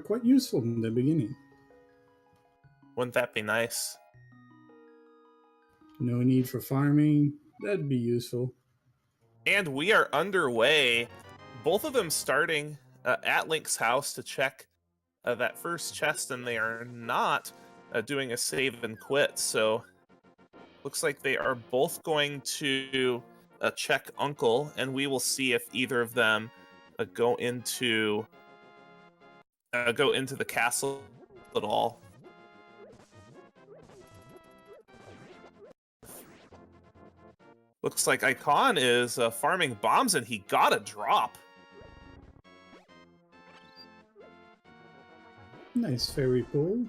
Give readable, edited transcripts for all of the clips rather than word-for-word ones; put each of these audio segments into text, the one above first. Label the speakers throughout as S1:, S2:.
S1: quite useful in the beginning.
S2: Wouldn't that be nice?
S1: No need for farming. That'd be useful.
S2: And we are underway. Both of them starting at Link's house to check that first chest, and they are not doing a save and quit. So looks like they are both going to check Uncle, and we will see if either of them go into the castle at all. Looks like Icawn is farming bombs, and he got a drop.
S1: Nice fairy pool.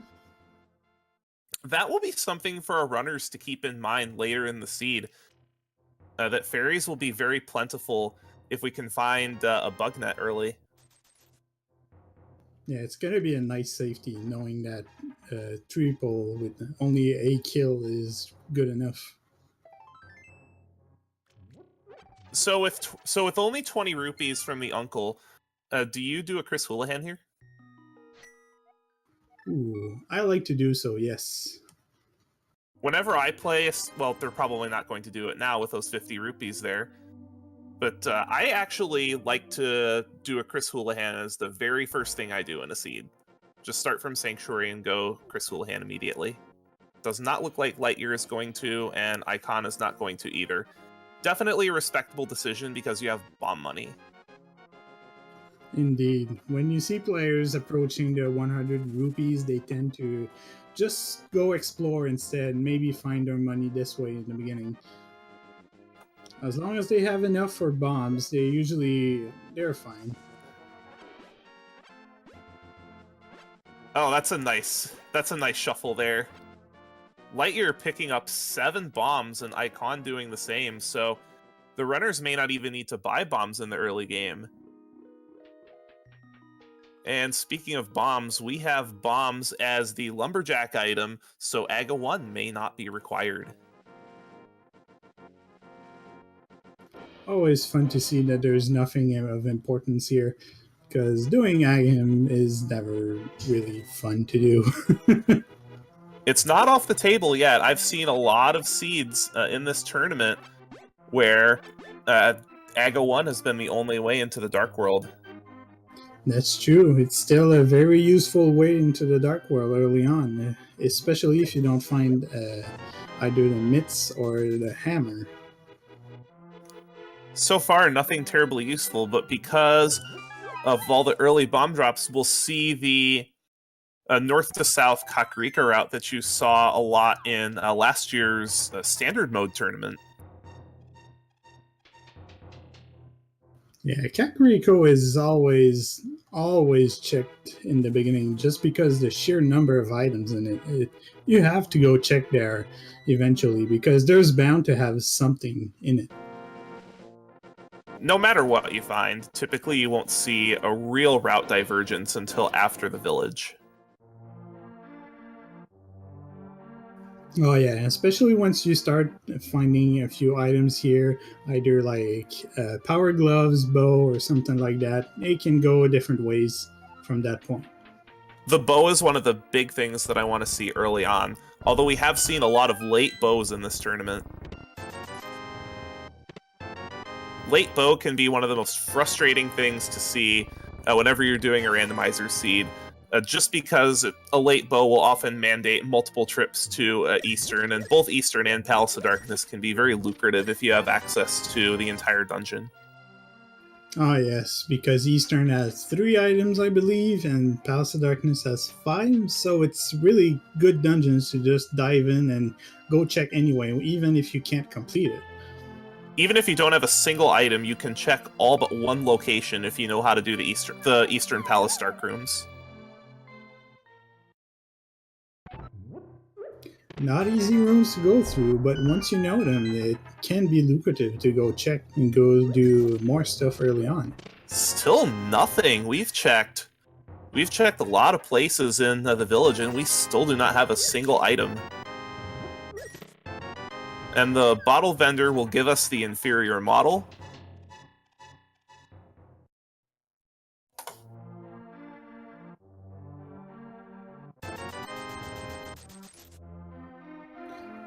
S2: That will be something for our runners to keep in mind later in the seed. That fairies will be very plentiful if we can find a bug net early.
S1: Yeah, it's going to be a nice safety knowing that triple with only a kill is good enough.
S2: So with only 20 rupees from the uncle, do you do a Chris Houlihan here?
S1: Ooh, I like to do so, yes.
S2: Whenever I play, well, they're probably not going to do it now with those 50 rupees there. But I actually like to do a Chris Houlihan as the very first thing I do in a seed. Just start from Sanctuary and go Chris Houlihan immediately. Does not look like LiteYear is going to, and Icawn is not going to either. Definitely a respectable decision because you have bomb money.
S1: Indeed. When you see players approaching the 100 rupees, they tend to just go explore instead, maybe find their money this way in the beginning. As long as they have enough for bombs, they're fine.
S2: Oh, that's a nice shuffle there. LiteYear picking up 7 bombs and Icawn doing the same, so the runners may not even need to buy bombs in the early game. And speaking of bombs, we have bombs as the lumberjack item, so AGA 1 may not be required.
S1: Always fun to see that there's nothing of importance here, because doing AGAM is never really fun to do.
S2: It's not off the table yet. I've seen a lot of seeds in this tournament where AGA 1 has been the only way into the Dark World.
S1: That's true. It's still a very useful way into the Dark World early on, especially if you don't find either the mitts or the hammer.
S2: So far, nothing terribly useful, but because of all the early bomb drops, we'll see the north to south Kakarika route that you saw a lot in last year's standard mode tournament.
S1: Yeah, Kakariko is always checked in the beginning just because the sheer number of items in it. You have to go check there eventually because there's bound to have something in it.
S2: No matter what you find, typically you won't see a real route divergence until after the village.
S1: Oh yeah, especially once you start finding a few items here, either like power gloves, bow, or something like that. It can go different ways from that point.
S2: The bow is one of the big things that I want to see early on, although we have seen a lot of late bows in this tournament. Late bow can be one of the most frustrating things to see whenever you're doing a randomizer seed, just because a late bow will often mandate multiple trips to Eastern, and both Eastern and Palace of Darkness can be very lucrative if you have access to the entire dungeon.
S1: Oh yes, because Eastern has 3 items, I believe, and Palace of Darkness has 5, so it's really good dungeons to just dive in and go check anyway, even if you can't complete it.
S2: Even if you don't have a single item, you can check all but one location if you know how to do the Eastern Palace Dark Rooms.
S1: Not easy rooms to go through, but once you know them, it can be lucrative to go check and go do more stuff early on.
S2: Still nothing. We've checked a lot of places in the village, and we still do not have a single item. And the bottle vendor will give us the inferior model.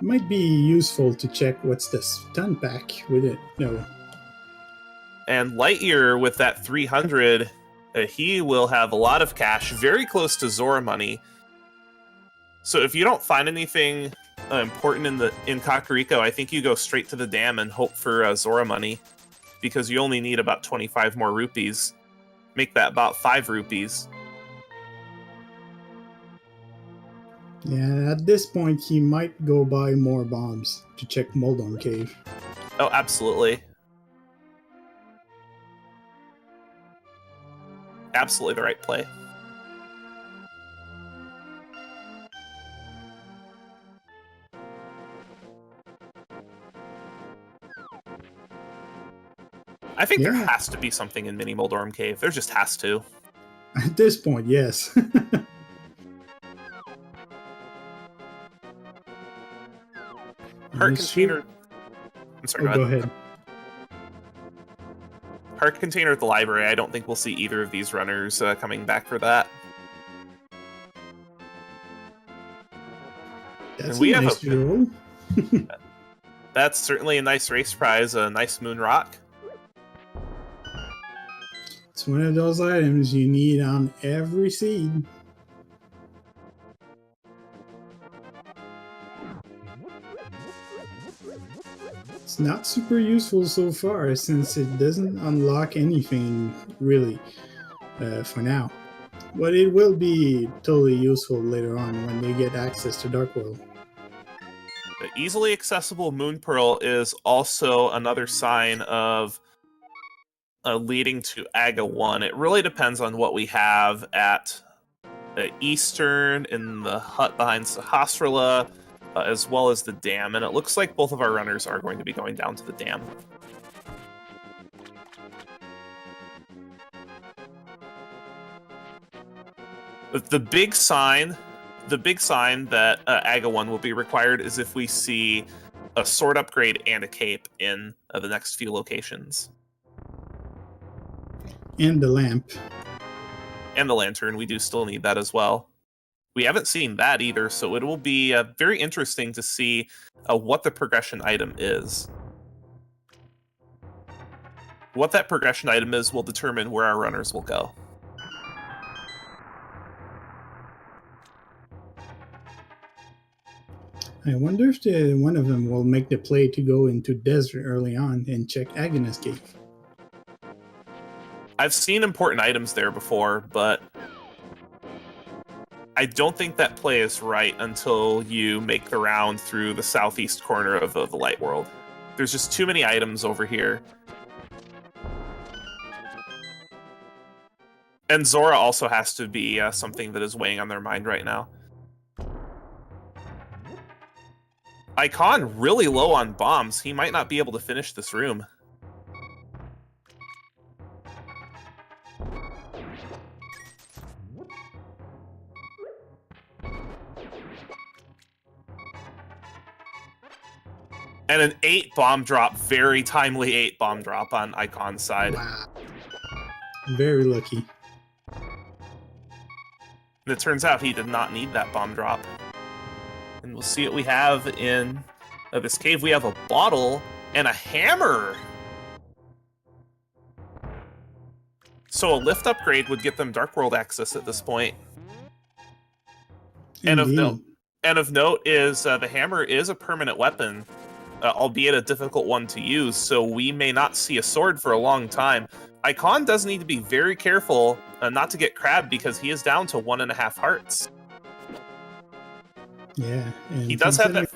S1: Might be useful to check what's the stun pack with it. No.
S2: And LiteYear with that 300, he will have a lot of cash, very close to Zora money. So if you don't find anything important in Kakariko, I think you go straight to the dam and hope for Zora money, because you only need about 25 more rupees. Make that about 5 rupees.
S1: Yeah, at this point, he might go buy more bombs to check Moldon Cave.
S2: Oh, absolutely. Absolutely the right play. I think there has to be something in Mini Moldorm Cave. There just has to.
S1: At this point, yes.
S2: Heart container. I'm sorry,
S1: go ahead.
S2: Heart container at the library. I don't think we'll see either of these runners coming back for that.
S1: That's and we a nice roll.
S2: That's certainly a nice race prize. A nice moon rock.
S1: It's one of those items you need on every seed. It's not super useful so far since it doesn't unlock anything really for now. But it will be totally useful later on when they get access to Dark World.
S2: The easily accessible Moon Pearl is also another sign of leading to Aga 1. It really depends on what we have at the Eastern, in the hut behind Sahasrara, as well as the dam. And it looks like both of our runners are going to be going down to the dam. The big sign that Aga 1 will be required is if we see a sword upgrade and a cape in the next few locations.
S1: And the lamp.
S2: And the lantern, we do still need that as well. We haven't seen that either, so it will be very interesting to see what the progression item is. What that progression item is will determine where our runners will go.
S1: I wonder if one of them will make the play to go into desert early on and check Agnes Cave.
S2: I've seen important items there before, but I don't think that play is right until you make the round through the southeast corner of the light world. There's just too many items over here. And Zora also has to be something that is weighing on their mind right now. Icawn really low on bombs. He might not be able to finish this room. And an 8 bomb drop, very timely 8 bomb drop on Icawn's side.
S1: Wow. Very lucky.
S2: And it turns out he did not need that bomb drop. And we'll see what we have in this cave. We have a bottle and a hammer. So a lift upgrade would get them Dark World access at this point.
S1: Indeed.
S2: And of note is the hammer is a permanent weapon, albeit a difficult one to use, so we may not see a sword for a long time. Icawn does need to be very careful not to get crabbed because he is down to 1.5 hearts.
S1: Yeah, and
S2: he does have that.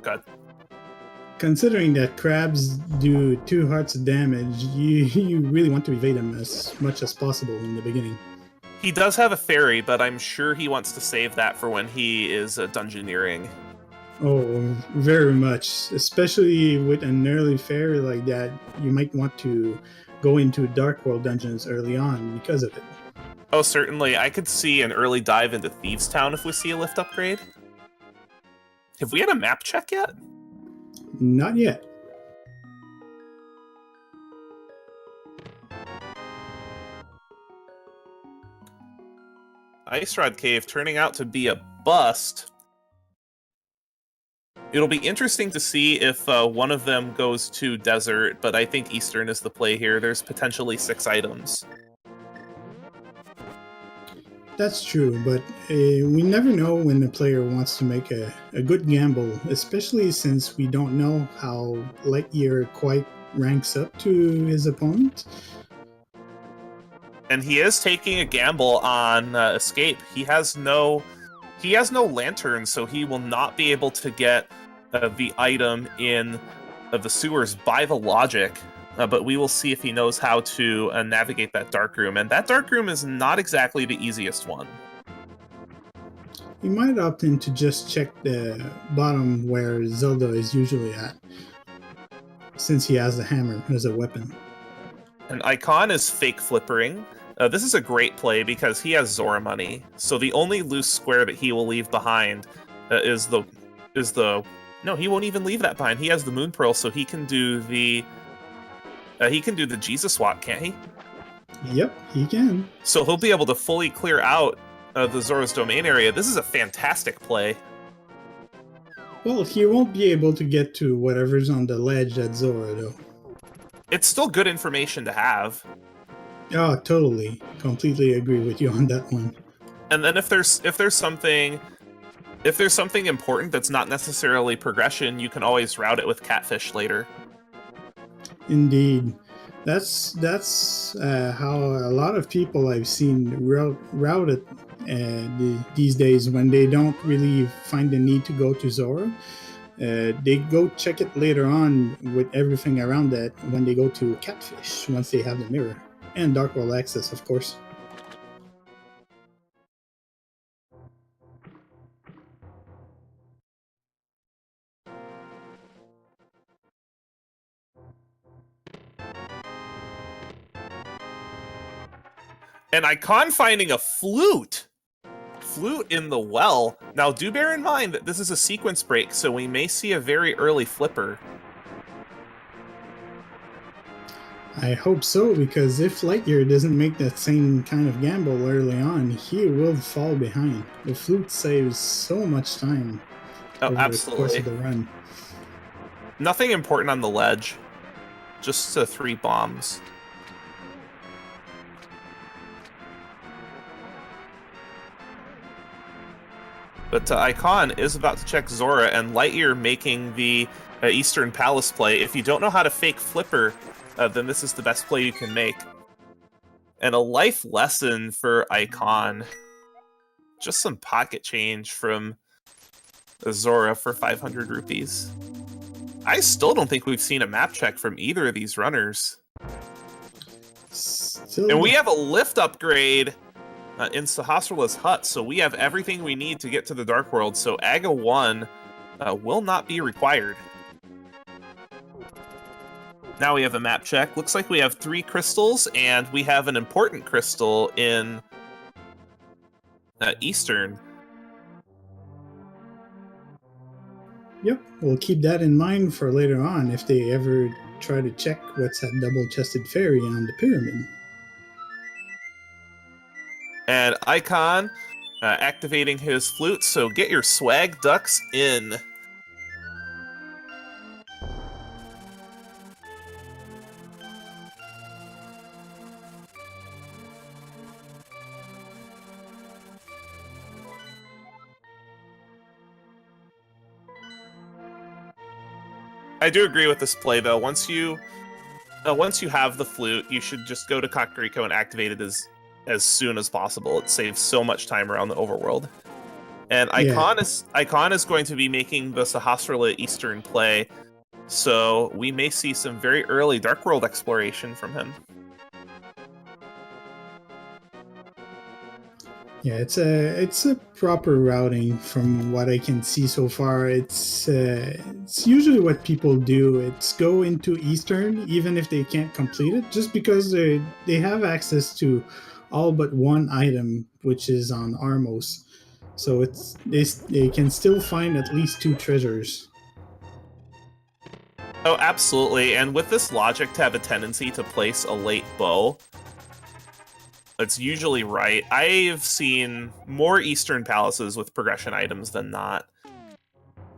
S2: Good.
S1: Considering that crabs do 2 hearts of damage, you really want to evade them as much as possible in the beginning.
S2: He does have a fairy, but I'm sure he wants to save that for when he is dungeoneering.
S1: Oh, very much. Especially with an early fairy like that, you might want to go into Dark World dungeons early on because of it.
S2: Oh, certainly. I could see an early dive into Thieves' Town if we see a lift upgrade. Have we had a map check yet?
S1: Not yet.
S2: Ice Rod Cave turning out to be a bust. It'll be interesting to see if one of them goes to desert, but I think Eastern is the play here. There's potentially 6 items.
S1: That's true, but we never know when the player wants to make a good gamble, especially since we don't know how LiteYear quite ranks up to his opponent.
S2: And he is taking a gamble on escape. He has no lantern, so he will not be able to get the item in the sewers by the logic. But we will see if he knows how to navigate that dark room. And that dark room is not exactly the easiest one.
S1: He might opt in to just check the bottom where Zelda is usually at, since he has the hammer as a weapon.
S2: And Icawn is fake flippering. This is a great play because he has Zora money. So the only loose square that he will leave behind is the no, he won't even leave that behind. He has the Moon Pearl, so he can do the Jesus Walk, can't he?
S1: Yep, he can.
S2: So he'll be able to fully clear out the Zora's domain area. This is a fantastic play.
S1: Well, he won't be able to get to whatever's on the ledge at Zora, though.
S2: It's still good information to have.
S1: Oh, totally. Completely agree with you on that one.
S2: And then if there's something important that's not necessarily progression, you can always route it with Catfish later.
S1: Indeed. That's how a lot of people I've seen route it these days when they don't really find the need to go to Zora. They go check it later on with everything around that when they go to Catfish, once they have the mirror. And Dark World access, of course.
S2: And Icawn finding a flute in the well. Now, do bear in mind that this is a sequence break, so we may see a very early flipper.
S1: I hope so, because if LiteYear doesn't make that same kind of gamble early on, he will fall behind. The flute saves so much time over
S2: Absolutely.
S1: the course of the run.
S2: Nothing important on the ledge. Just 3 bombs. But Icawn is about to check Zora, and LiteYear making the Eastern Palace play. If you don't know how to fake flipper, then this is the best play you can make. And a life lesson for Icawn. Just some pocket change from Zora for 500 rupees. I still don't think we've seen a map check from either of these runners. And we have a lift upgrade in Sahasrarla's hut, so we have everything we need to get to the Dark World, so Aga 1 will not be required. Now we have a map check. Looks like we have 3 crystals, and we have an important crystal in Eastern.
S1: Yep, we'll keep that in mind for later on if they ever try to check what's that double-chested fairy on the pyramid.
S2: And Icawn activating his flute, so get your swag ducks in. I do agree with this play, though. Once you have the flute, you should just go to Kakariko and activate it as soon as possible. It saves so much time around the overworld. And Icawn is going to be making the Sahasrarla Eastern play, so we may see some very early Dark World exploration from him.
S1: Yeah, it's a proper routing from what I can see so far. It's usually what people do. It's go into Eastern even if they can't complete it, just because they have access to all but one item, which is on Armos. So they can still find at least 2 treasures.
S2: Oh, absolutely. And with this logic to have a tendency to place a late bow, it's usually right. I've seen more Eastern Palaces with progression items than not.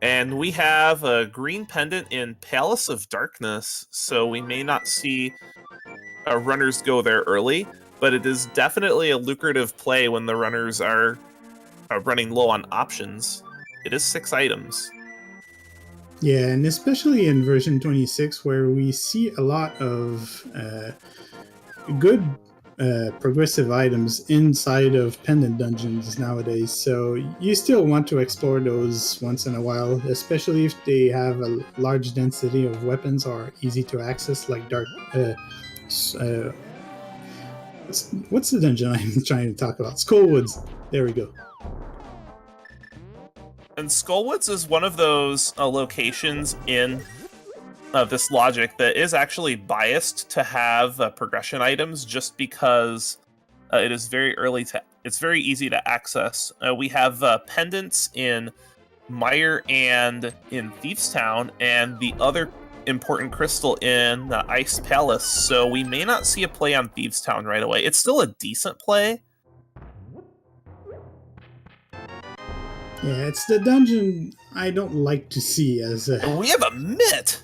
S2: And we have a green pendant in Palace of Darkness, so we may not see runners go there early, but it is definitely a lucrative play when the runners are running low on options. It is 6 items.
S1: Yeah, and especially in version 26, where we see a lot of good progressive items inside of pendant dungeons nowadays. So you still want to explore those once in a while, especially if they have a large density of weapons or are easy to access, like dark. What's the dungeon I'm trying to talk about? Skullwoods. There we go.
S2: And Skullwoods is one of those locations in this logic that is actually biased to have progression items, just because it is very early to. It's very easy to access. We have pendants in Mire and in Thieves Town, and the other important crystal in the Ice Palace. So we may not see a play on Thieves Town right away. It's still a decent play.
S1: Yeah, it's the dungeon I don't like to see as a.
S2: We have a Mitt!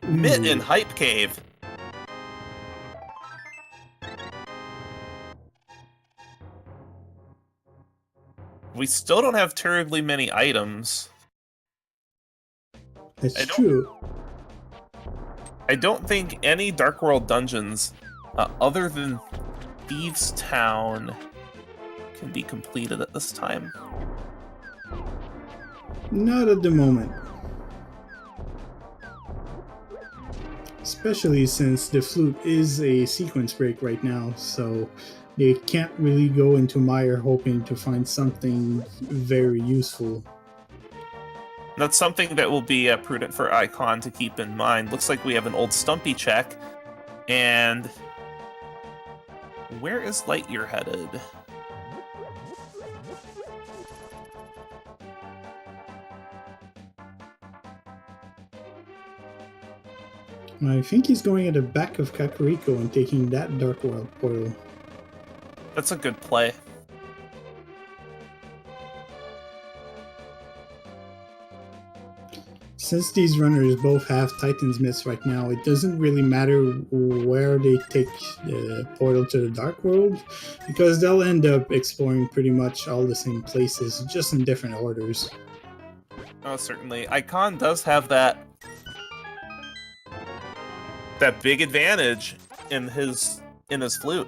S2: Mitt in Hype Cave. We still don't have terribly many items.
S1: That's true.
S2: I don't think any Dark World dungeons, other than Thieves Town, can be completed at this time.
S1: Not at the moment. Especially since the flute is a sequence break right now, so they can't really go into Mire hoping to find something very useful.
S2: That's something that will be prudent for Icawn to keep in mind. Looks like we have an old Stumpy check, and where is LiteYear headed?
S1: I think he's going at the back of Kakariko and taking that Dark World portal.
S2: That's a good play.
S1: Since these runners both have Titan's Myths right now, it doesn't really matter where they take the portal to the Dark World, because they'll end up exploring pretty much all the same places, just in different orders.
S2: Oh, certainly. Icawn does have that big advantage in his flute.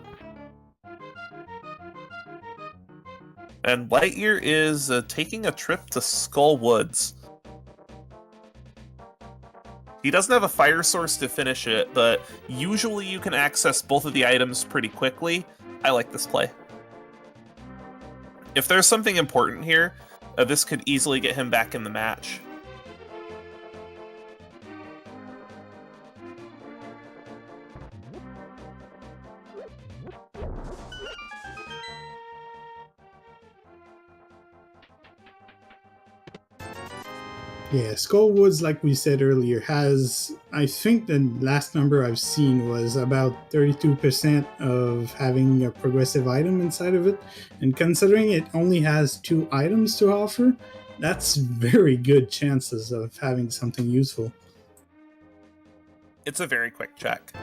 S2: And LiteYear is taking a trip to Skull Woods. He doesn't have a fire source to finish it, but usually you can access both of the items pretty quickly. I like this play. If there's something important here, this could easily get him back in the match.
S1: Yeah, Skullwoods, like we said earlier, has, I think the last number I've seen was about 32% of having a progressive item inside of it. And considering it only has 2 items to offer, that's very good chances of having something useful.
S2: It's a very quick check.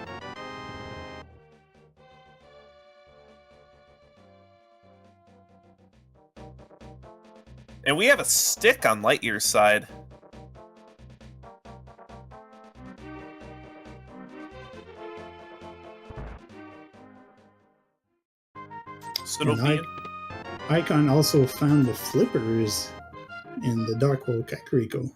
S2: And we have a stick on LiteYear's side.
S1: Icawn also found the flippers in the Dark World Kakariko.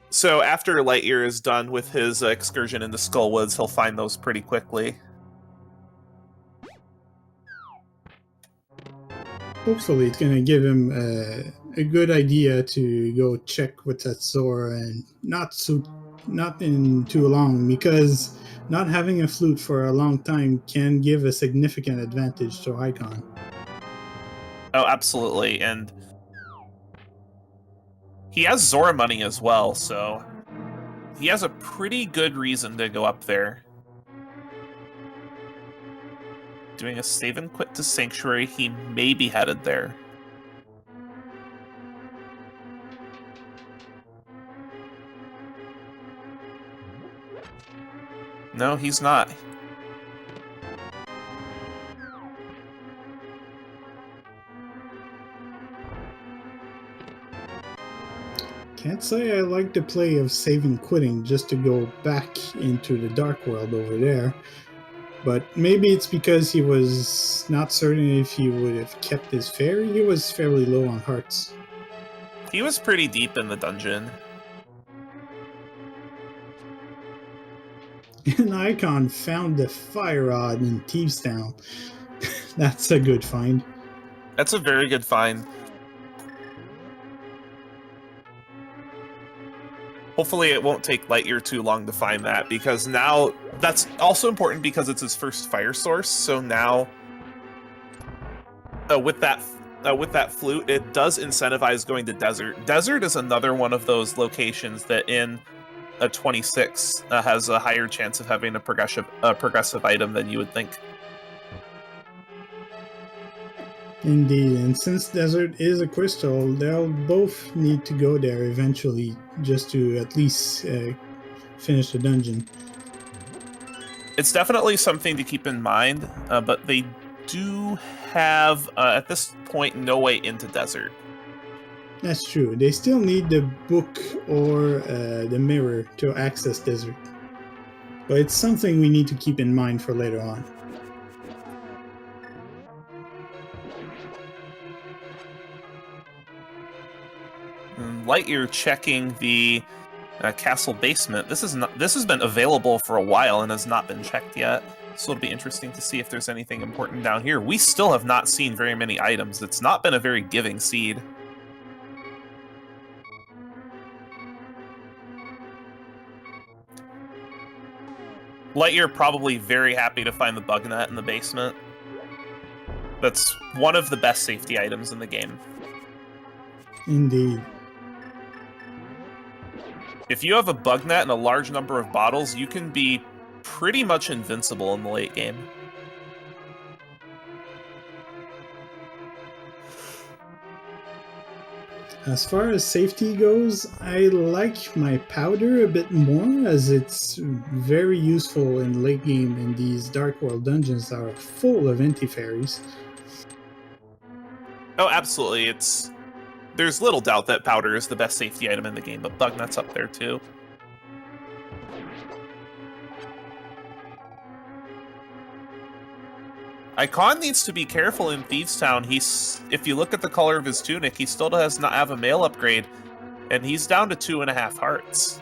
S2: So after LiteYear is done with his excursion into Skullwoods, he'll find those pretty quickly.
S1: Hopefully it's going to give him a good idea to go check with that Zora, and not in too long, because not having a flute for a long time can give a significant advantage to Icawn.
S2: Oh, absolutely, and he has Zora money as well, so he has a pretty good reason to go up there. doing a save and quit to Sanctuary. He may be headed there. No, he's not.
S1: Can't say I like the play of saving quitting just to go back into the dark world over there. But maybe it's because he was not certain if he would have kept his fairy. He was fairly low on hearts.
S2: He was pretty deep in the dungeon.
S1: And Icawn found the fire rod in Thieves Town. That's a good find.
S2: That's a very good find. Hopefully it won't take LiteYear too long to find that, because now that's also important because it's his first fire source. So now with that flute, it does incentivize going to desert. Desert is another one of those locations that in a 26 has a higher chance of having a progressive item than you would think.
S1: Indeed, and since desert is a crystal, they'll both need to go there eventually just to at least finish the dungeon.
S2: It's definitely something to keep in mind, but they do have, at this point, no way into desert.
S1: That's true. They still need the book or the mirror to access desert. But it's something we need to keep in mind for later on.
S2: LiteYear checking the castle basement. This has been available for a while and has not been checked yet. So it'll be interesting to see if there's anything important down here. We still have not seen very many items. It's not been a very giving seed. LiteYear probably very happy to find the bug net in the basement. That's one of the best safety items in the game.
S1: Indeed.
S2: If you have a bug net and a large number of bottles, you can be pretty much invincible in the late game.
S1: As far as safety goes, I like my powder a bit more, as it's very useful in late game in these Dark World dungeons that are full of anti-fairies.
S2: Oh, absolutely. There's little doubt that powder is the best safety item in the game, but bug net's up there too. Icawn needs to be careful in Thieves Town. If you look at the color of his tunic, he still does not have a mail upgrade, and he's down to 2.5 hearts.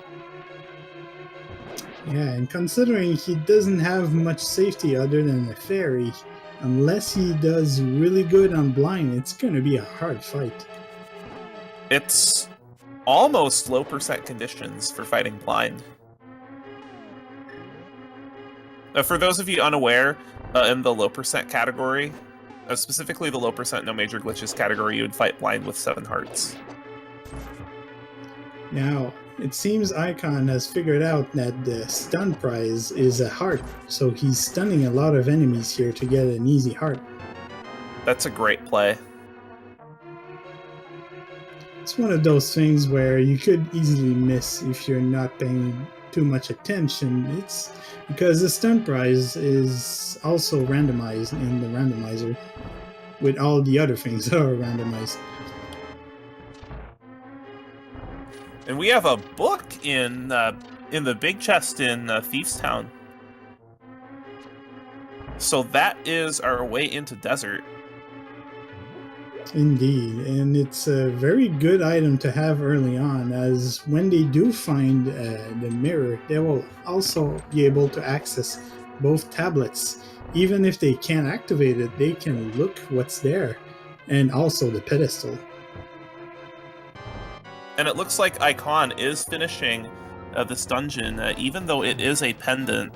S1: Yeah, and considering he doesn't have much safety other than a fairy, unless he does really good on blind, it's going to be a hard fight.
S2: It's almost low percent conditions for fighting blind. For those of you unaware, in the low percent category, specifically the low percent no major glitches category, you would fight blind with 7 hearts.
S1: Now, it seems Icawn has figured out that the stun prize is a heart, so he's stunning a lot of enemies here to get an easy heart.
S2: That's a great play.
S1: It's one of those things where you could easily miss if you're not paying too much attention. It's because the stun prize is also randomized in the randomizer, with all the other things that are randomized.
S2: And we have a book in the big chest in Thieves Town. So that is our way into desert.
S1: Indeed, and it's a very good item to have early on, as when they do find the mirror, they will also be able to access both tablets. Even if they can't activate it, they can look what's there, and also the pedestal.
S2: And it looks like Icawn is finishing this dungeon, even though it is a pendant.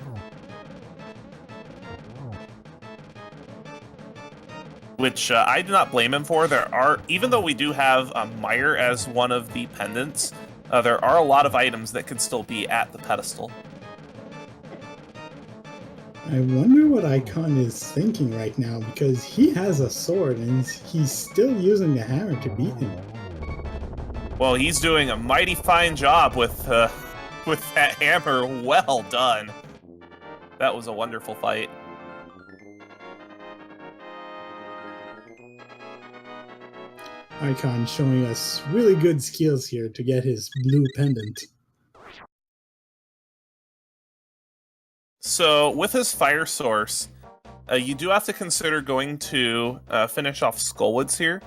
S2: Which I do not blame him for. Even though we do have Mire as one of the pendants, there are a lot of items that can still be at the pedestal.
S1: I wonder what Icawn is thinking right now, because he has a sword and he's still using the hammer to beat him.
S2: Well, he's doing a mighty fine job with that hammer. Well done. That was a wonderful fight.
S1: Icawn showing us really good skills here to get his blue pendant.
S2: So with his fire source, you do have to consider going to finish off Skullwoods here,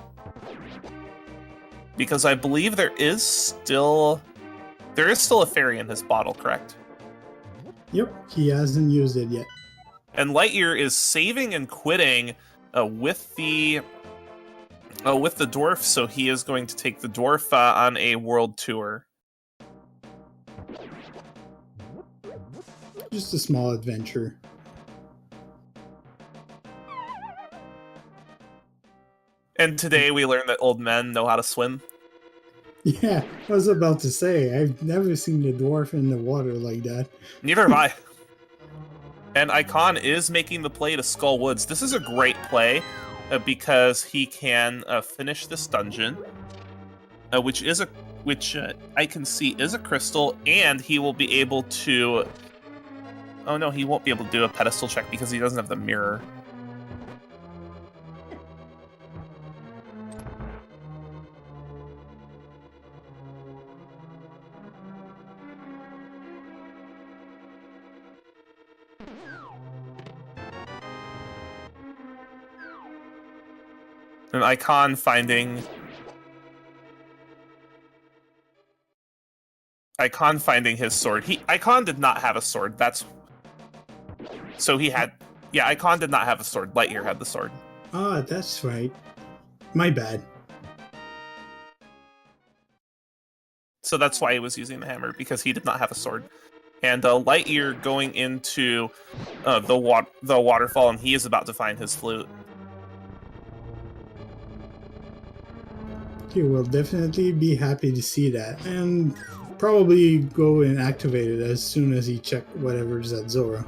S2: because I believe there is still a fairy in his bottle, correct?
S1: Yep, he hasn't used it yet.
S2: And LiteYear is saving and quitting with the dwarf, so he is going to take the dwarf on a world tour.
S1: Just a small adventure.
S2: And today we learned that old men know how to swim.
S1: Yeah, I was about to say, I've never seen the dwarf in the water like that.
S2: Neither have I. And Icawn is making the play to Skull Woods. This is a great play because he can finish this dungeon, which I can see is a crystal, and he will be able to. Oh no, he won't be able to do a pedestal check because he doesn't have the mirror. And Icawn finding his sword. Icawn did not have a sword. Icawn did not have a sword. LiteYear had the sword.
S1: Ah, that's right. My bad.
S2: So that's why he was using the hammer, because he did not have a sword. And LiteYear going into the waterfall, and he is about to find his flute.
S1: He will definitely be happy to see that, and probably go and activate it as soon as he checked whatever's at Zora.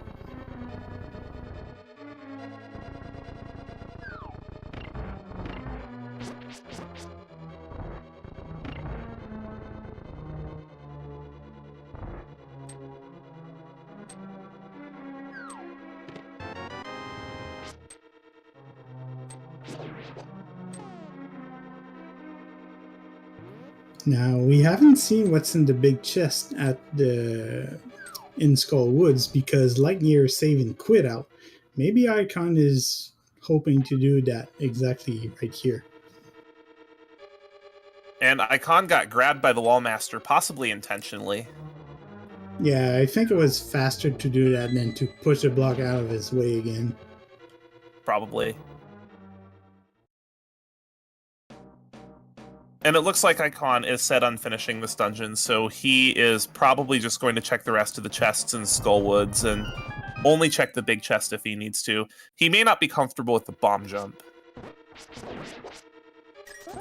S1: Now, we haven't seen what's in the big chest in Skull Woods because LiteYear save and quit out. Maybe Icawn is hoping to do that exactly right here.
S2: And Icawn got grabbed by the Wallmaster, possibly intentionally.
S1: Yeah, I think it was faster to do that than to push the block out of his way again.
S2: Probably. And it looks like Icawn is set on finishing this dungeon, so he is probably just going to check the rest of the chests in Skullwoods and only check the big chest if he needs to. He may not be comfortable with the bomb jump.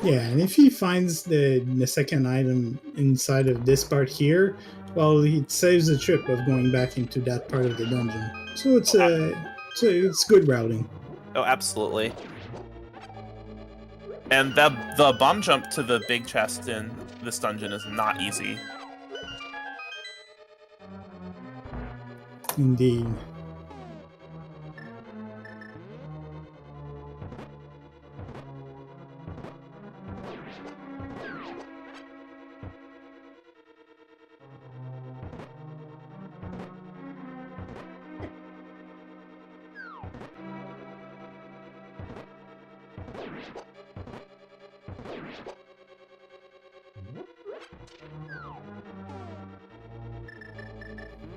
S1: Yeah, and if he finds the second item inside of this part here, well, it saves the trip of going back into that part of the dungeon. So it's good routing.
S2: Oh, absolutely. And the bomb jump to the big chest in this dungeon is not easy.
S1: Indeed.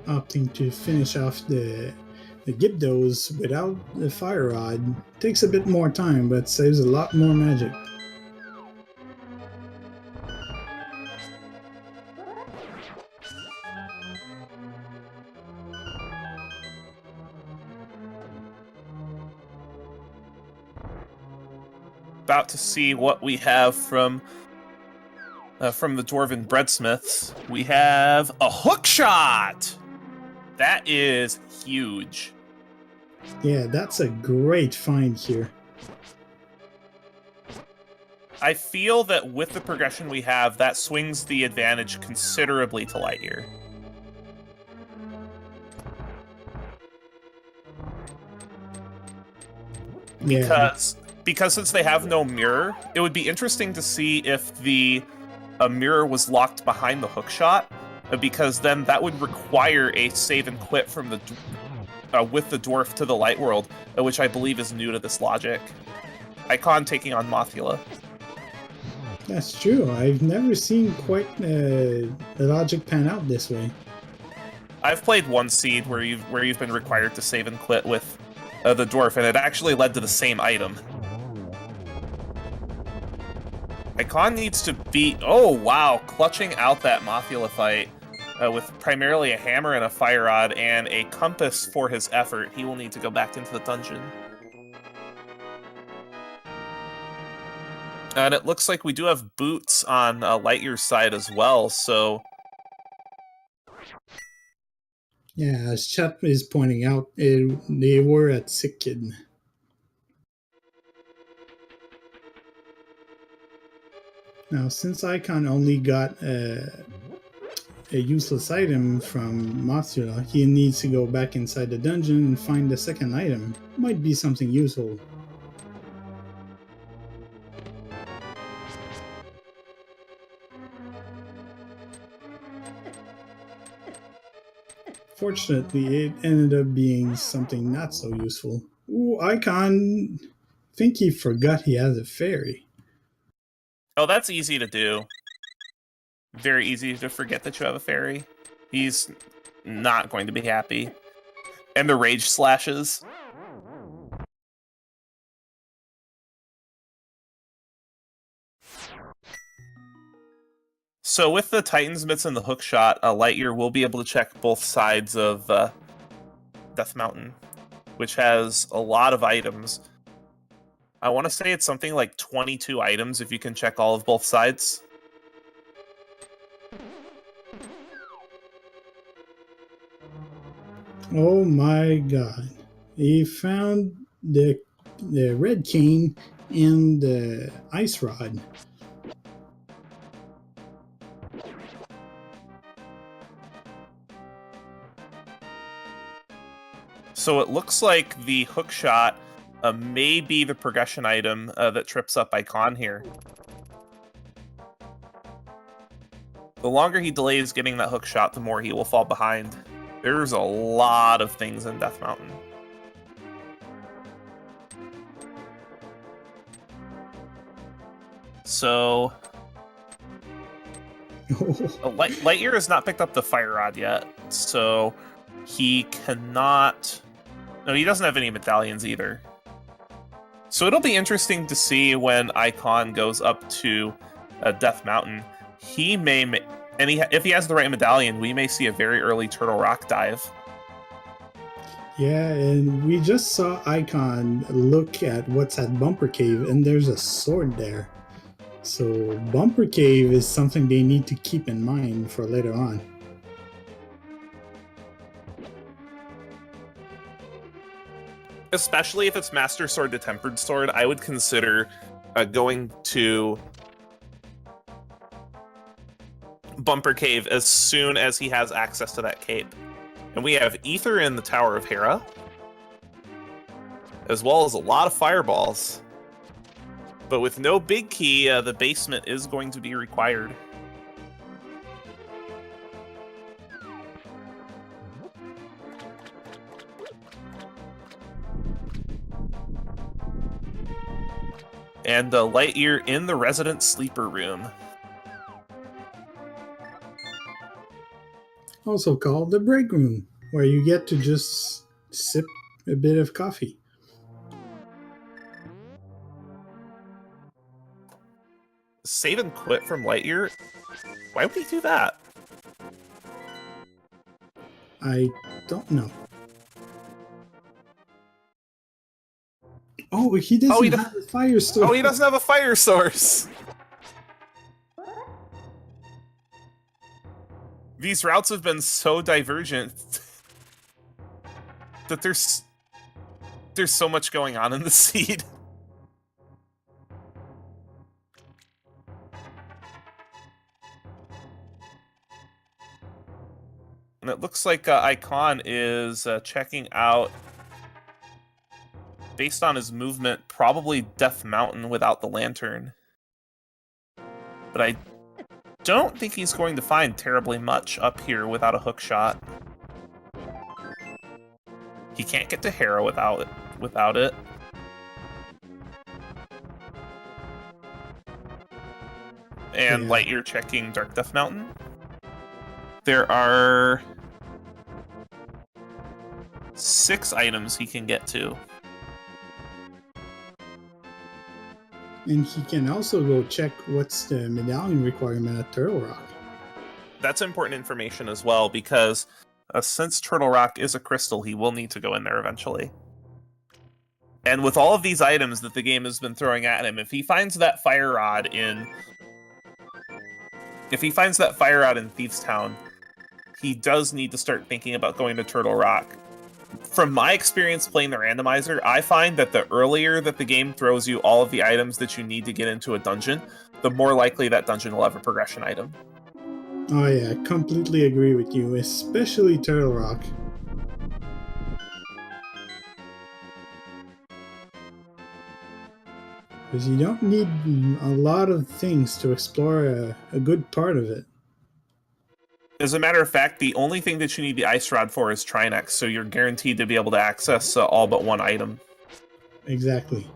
S1: Opting to finish off the Gibdos without the fire rod takes a bit more time, but saves a lot more magic.
S2: About to see what we have from the Dwarven Breadsmiths. We have a hook shot! That is huge.
S1: Yeah, that's a great find here.
S2: I feel that with the progression we have, that swings the advantage considerably to LiteYear.
S1: Yeah.
S2: Because since they have no mirror, it would be interesting to see if a mirror was locked behind the hook shot, because then that would require a save and quit from with the dwarf to the light world, which I believe is new to this logic. Icawn taking on Mothula.
S1: That's true. I've never seen quite the logic pan out this way.
S2: I've played one seed where you've been required to save and quit with the dwarf, and it actually led to the same item. Icawn needs to beat... Oh, wow. Clutching out that Mothula fight with primarily a hammer and a fire rod and a compass for his effort. He will need to go back into the dungeon. And it looks like we do have boots on LiteYear's side as well, so...
S1: Yeah, as chat is pointing out, they were at Sick Kid. Now, since Icawn only got a useless item from Mothula, he needs to go back inside the dungeon and find the second item. Might be something useful. Fortunately, it ended up being something not so useful. Ooh, Icawn, think he forgot he has a fairy.
S2: Oh, that's easy to do. Very easy to forget that you have a fairy. He's not going to be happy. And the rage slashes. So with the Titan's Mitts and the hook shot, LiteYear will be able to check both sides of Death Mountain, which has a lot of items. I want to say it's something like 22 items if you can check all of both sides.
S1: Oh my god. He found the red cane and the ice rod.
S2: So it looks like the hook shot may be the progression item that trips up Icawn here. The longer he delays getting that hook shot, the more he will fall behind. There's a lot of things in Death Mountain. So... LiteYear has not picked up the fire rod yet, so he cannot... No, he doesn't have any medallions either. So it'll be interesting to see when Icawn goes up to Death Mountain. He may... if he has the right medallion, we may see a very early Turtle Rock dive.
S1: Yeah, and we just saw Icawn look at what's at Bumper Cave, and there's a sword there. So Bumper Cave is something they need to keep in mind for later on.
S2: Especially if it's Master Sword to Tempered Sword, I would consider going to Bumper Cave as soon as he has access to that cape. And we have Ether in the Tower of Hera, as well as a lot of fireballs. But with no big key, the basement is going to be required. And LiteYear in the resident sleeper room.
S1: Also called the break room, where you get to just sip a bit of coffee.
S2: Save and quit from LiteYear? Why would he do that?
S1: I don't know. Oh, he doesn't have a fire source.
S2: Oh, he doesn't have a fire source. These routes have been so divergent that there's... There's so much going on in the seed. And it looks like Icawn is checking out, based on his movement, probably Death Mountain without the lantern. But I don't think he's going to find terribly much up here without a hook shot. He can't get to Hera without it. And LiteYear checking Dark Death Mountain. There are 6 items he can get to.
S1: And he can also go check what's the medallion requirement at Turtle Rock.
S2: That's important information as well, because since Turtle Rock is a crystal, he will need to go in there eventually. And with all of these items that the game has been throwing at him, if he finds that fire rod in Thieves Town, he does need to start thinking about going to Turtle Rock. From my experience playing the randomizer, I find that the earlier that the game throws you all of the items that you need to get into a dungeon, the more likely that dungeon will have a progression item.
S1: Oh yeah, I completely agree with you, especially Turtle Rock. Because you don't need a lot of things to explore a good part of it.
S2: As a matter of fact, the only thing that you need the Ice Rod for is Trinex, so you're guaranteed to be able to access all but one item.
S1: Exactly.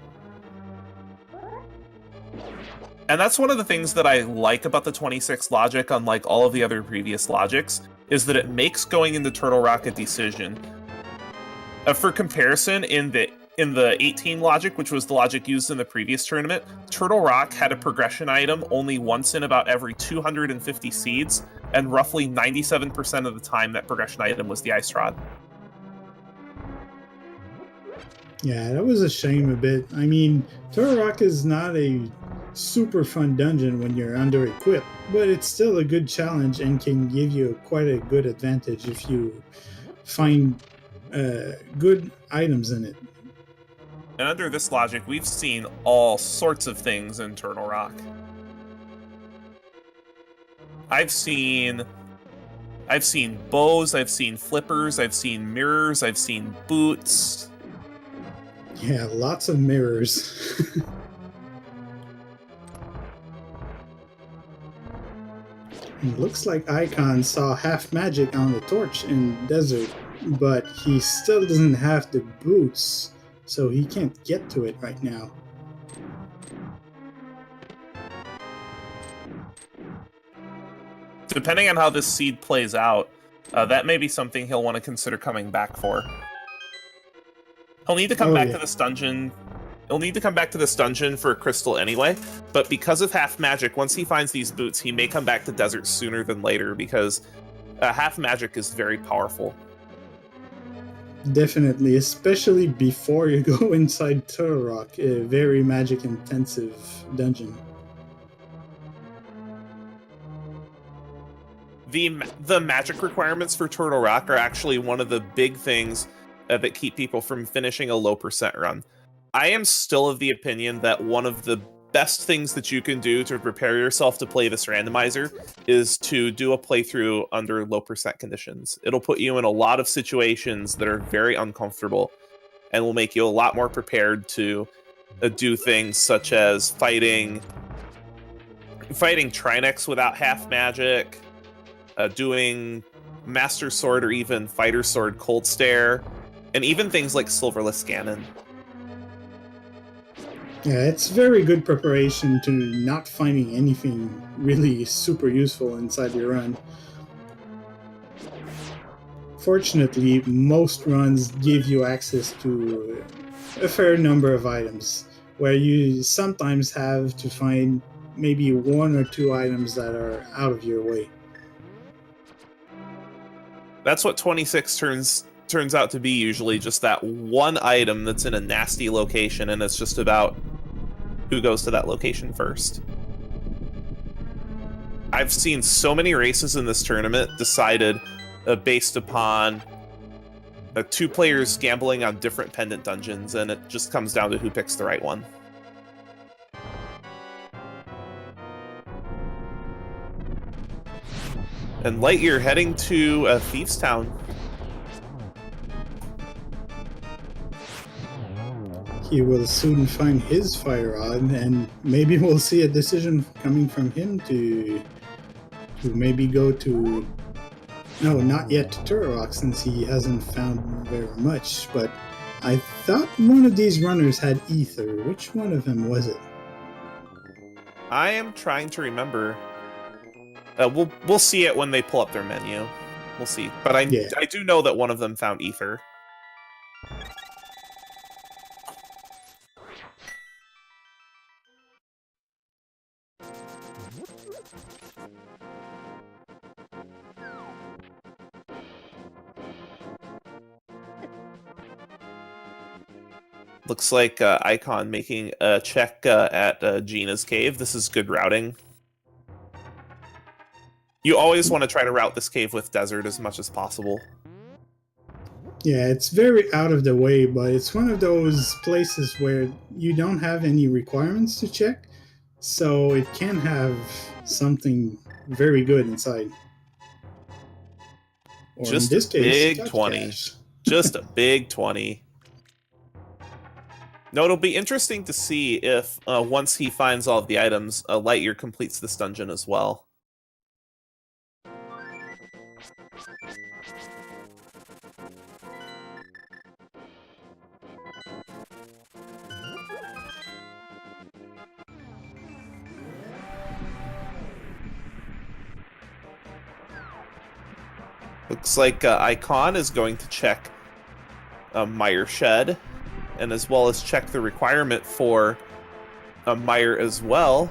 S2: And that's one of the things that I like about the 26 logic, unlike all of the other previous logics, is that it makes going into Turtle Rock a decision. For comparison, in the 18 logic, which was the logic used in the previous tournament, Turtle Rock had a progression item only once in about every 250 seeds, and roughly 97% of the time that progression item was the Ice Rod.
S1: Yeah, that was a shame a bit. I mean, Turtle Rock is not a super fun dungeon when you're under-equipped, but it's still a good challenge and can give you quite a good advantage if you find good items in it.
S2: And under this logic, we've seen all sorts of things in Turtle Rock. I've seen bows, I've seen flippers, I've seen mirrors, I've seen boots.
S1: Yeah, lots of mirrors. It looks like Icawn saw half magic on the torch in the desert, but he still doesn't have the boots, so he can't get to it right now.
S2: Depending on how this seed plays out, that may be something he'll want to consider coming back for. He'll need to come back to this dungeon. He'll need to come back to this dungeon for a crystal anyway, but because of half magic, once he finds these boots, he may come back to desert sooner than later, because half magic is very powerful.
S1: Definitely, especially before you go inside Turtle Rock, a very magic-intensive dungeon.
S2: The magic requirements for Turtle Rock are actually one of the big things that keep people from finishing a low percent run. I am still of the opinion that one of the best things that you can do to prepare yourself to play this randomizer is to do a playthrough under low percent conditions. It'll put you in a lot of situations that are very uncomfortable and will make you a lot more prepared to do things such as fighting Trinex without half magic, doing Master Sword or even Fighter Sword Cold Stare, and even things like Silverless Ganon.
S1: Yeah, it's very good preparation to not finding anything really super useful inside your run. Fortunately, most runs give you access to a fair number of items, where you sometimes have to find maybe 1 or 2 items that are out of your way.
S2: That's what 26 turns out to be usually, just that one item that's in a nasty location, and it's just about who goes to that location first. I've seen so many races in this tournament decided based upon 2 players gambling on different pendant dungeons, and it just comes down to who picks the right one. And LiteYear heading to Thieves Town.
S1: He will soon find his fire rod, and maybe we'll see a decision coming from him to maybe go to... No, not yet to Turok, since he hasn't found very much, but I thought one of these runners had ether. Which one of them was it?
S2: I am trying to remember. We'll see it when they pull up their menu. We'll see. But I do know that one of them found ether. Looks like Icawn making a check at Gina's cave. This is good routing. You always want to try to route this cave with desert as much as possible.
S1: Yeah, it's very out of the way, but it's one of those places where you don't have any requirements to check, so it can have something very good inside. Or
S2: just
S1: in this
S2: a
S1: case,
S2: big 20.
S1: cash.
S2: Just a big 20. No, it'll be interesting to see if, once he finds all of the items, LiteYear completes this dungeon as well. Looks like Icawn is going to check Meyer Shed, and as well as check the requirement for Meyer as well.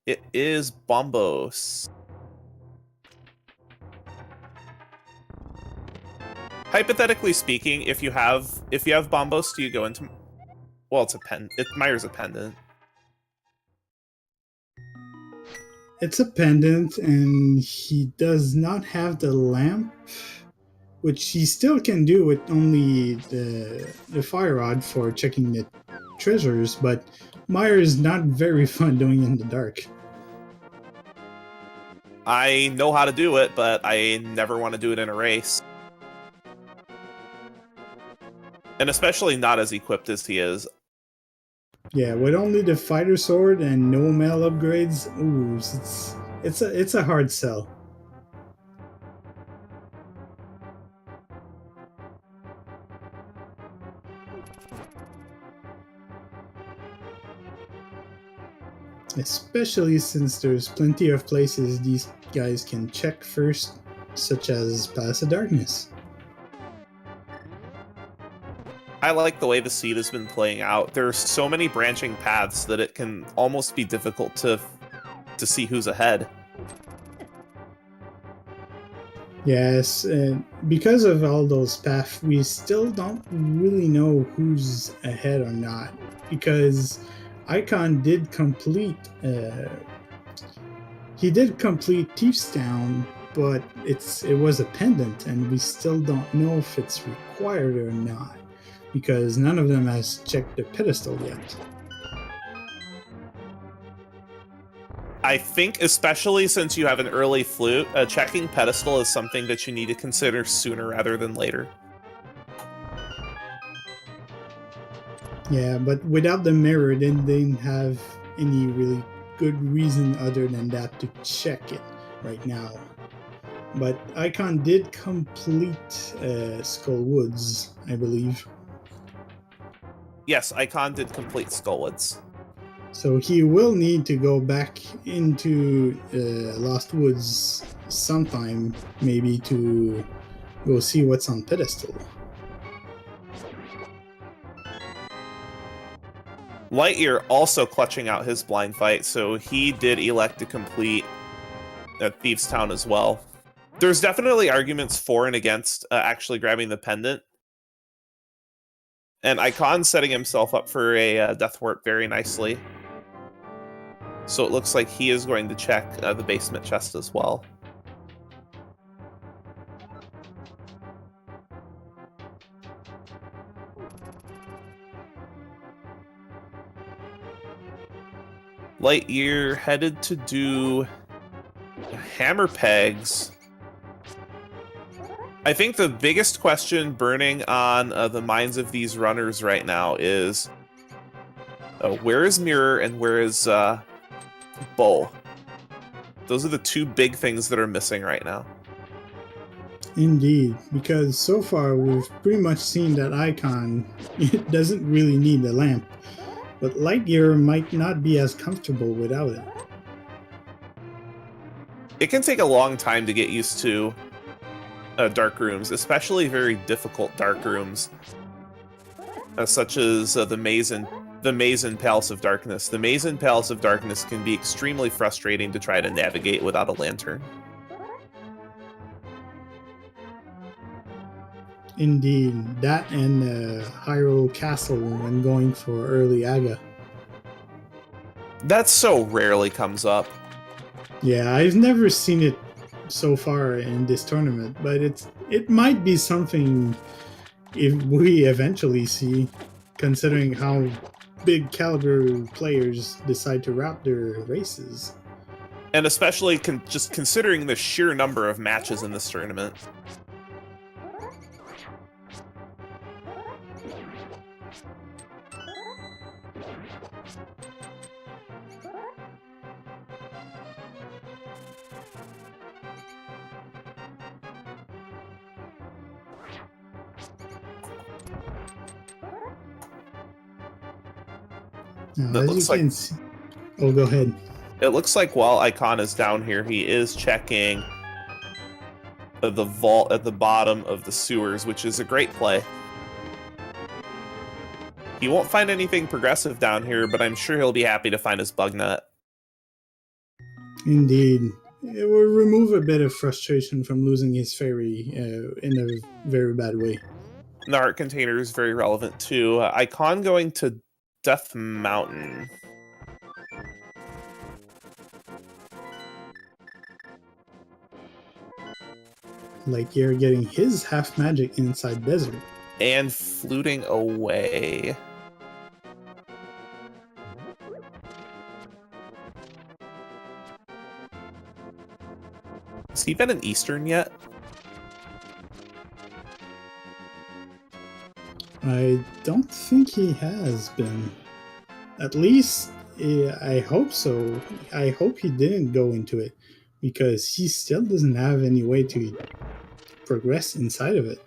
S2: It is Bombos. Hypothetically speaking, if you have Bombos, do you go into... Well, it's a Meyer's a pendant.
S1: It's a pendant, and he does not have the lamp, which he still can do with only the fire rod for checking the treasures, but Meyer is not very fun doing in the dark.
S2: I know how to do it, but I never want to do it in a race. And especially not as equipped as he is.
S1: Yeah, with only the fighter sword and no mail upgrades, ooh, it's a hard sell. Especially since there's plenty of places these guys can check first, such as Palace of Darkness.
S2: I like the way the seed has been playing out. There's so many branching paths that it can almost be difficult to see who's ahead.
S1: Yes, because of all those paths, we still don't really know who's ahead or not. Because Icawn did complete, he did complete Thieves Town, but it was a pendant, and we still don't know if it's required or not. Because none of them has checked the pedestal yet.
S2: I think, especially since you have an early flute, checking pedestal is something that you need to consider sooner rather than later.
S1: Yeah, but without the mirror, they didn't have any really good reason other than that to check it right now. But Icawn did complete Skull Woods, I believe.
S2: Yes, Icawn did complete Skullwoods.
S1: So he will need to go back into Lost Woods sometime, maybe to go see what's on pedestal.
S2: LiteYear also clutching out his blind fight, so he did elect to complete Thieves Town as well. There's definitely arguments for and against actually grabbing the pendant. And Icawn setting himself up for a death wart very nicely. So it looks like he is going to check the basement chest as well. LiteYear headed to do hammer pegs. I think the biggest question burning on the minds of these runners right now is where is Mirror and where is Bull? Those are the two big things that are missing right now.
S1: Indeed, because so far we've pretty much seen that Icawn, it doesn't really need the lamp, but LiteYear might not be as comfortable without it.
S2: It can take a long time to get used to dark rooms, especially very difficult dark rooms, such as the maze and Palace of Darkness. The maze and Palace of Darkness can be extremely frustrating to try to navigate without a lantern.
S1: Indeed, that and Hyrule Castle when going for early Aga.
S2: That so rarely comes up.
S1: Yeah, I've never seen it so far in this tournament, but it might be something if we eventually see, considering how big caliber players decide to route their races.
S2: And especially just considering the sheer number of matches in this tournament.
S1: Now, oh, go ahead.
S2: It looks like while Icawn is down here, he is checking the vault at the bottom of the sewers, which is a great play. He won't find anything progressive down here, but I'm sure he'll be happy to find his bug nut.
S1: Indeed. It will remove a bit of frustration from losing his fairy in a very bad way.
S2: The heart container is very relevant too. Icawn going to Death Mountain.
S1: LiteYear getting his half magic inside desert.
S2: And fluting away. Has he been in Eastern yet?
S1: I don't think he has been. At least, I hope so. I hope he didn't go into it, because he still doesn't have any way to progress inside of it.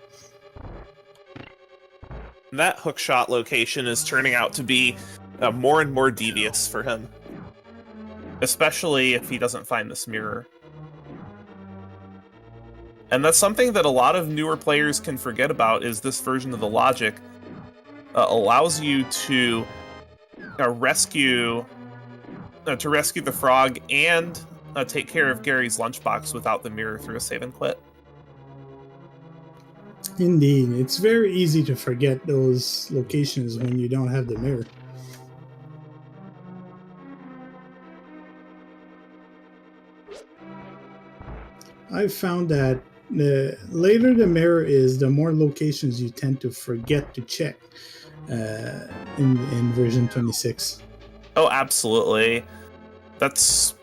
S2: That hookshot location is turning out to be more and more devious for him. Especially if he doesn't find this mirror. And that's something that a lot of newer players can forget about, is this version of the logic allows you to rescue the frog and take care of Gary's lunchbox without the mirror through a save and quit.
S1: Indeed, it's very easy to forget those locations when you don't have the mirror. I've found that the later the mirror is, the more locations you tend to forget to check in version 26.
S2: Oh, absolutely. That's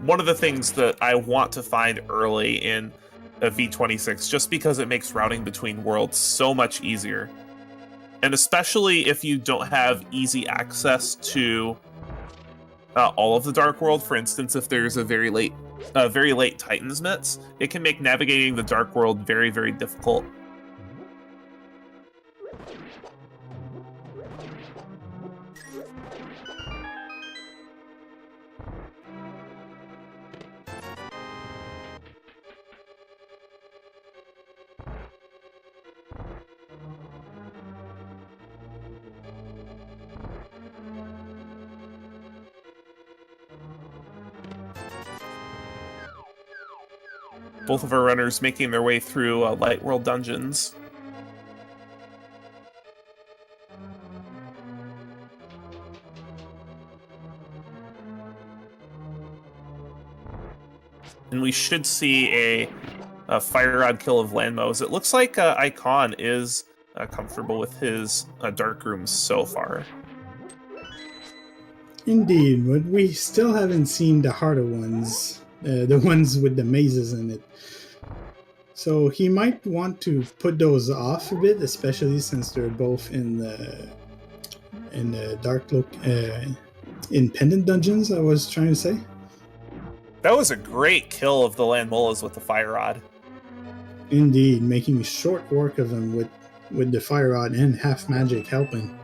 S2: one of the things that I want to find early in a V26, just because it makes routing between worlds so much easier. And especially if you don't have easy access to all of the Dark World. For instance, if there's a very late Titan's Mitts, it can make navigating the Dark World very, very difficult. Both of our runners making their way through Light World dungeons. And we should see a Fire Rod kill of Landmos. It looks like Icawn is comfortable with his dark rooms so far.
S1: Indeed, but we still haven't seen the harder ones, the ones with the mazes in it. So he might want to put those off a bit, especially since they're both in the dark look in pendant dungeons. I was trying to say.
S2: That was a great kill of the Landmollas with the fire rod.
S1: Indeed, making short work of him with the fire rod and half magic helping.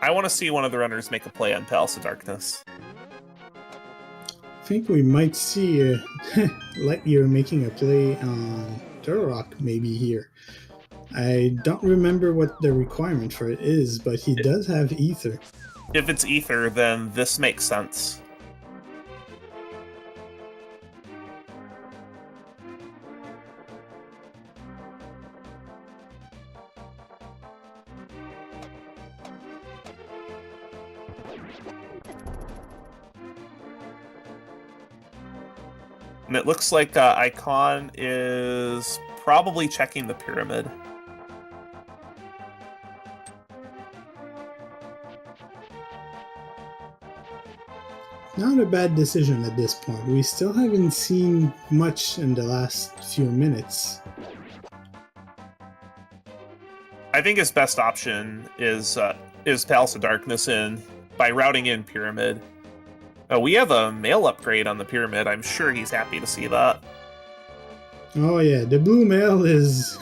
S2: I want to see one of the runners make a play on Palace of Darkness.
S1: I think we might see LiteYear making a play on Turok maybe here. I don't remember what the requirement for it is, but he does have Ether.
S2: If it's Ether, then this makes sense. And it looks like Icawn is probably checking the pyramid.
S1: Not a bad decision at this point. We still haven't seen much in the last few minutes.
S2: I think his best option is Palace of Darkness by routing in pyramid. We have a mail upgrade on the pyramid. I'm sure he's happy to see that.
S1: Oh yeah, the blue mail is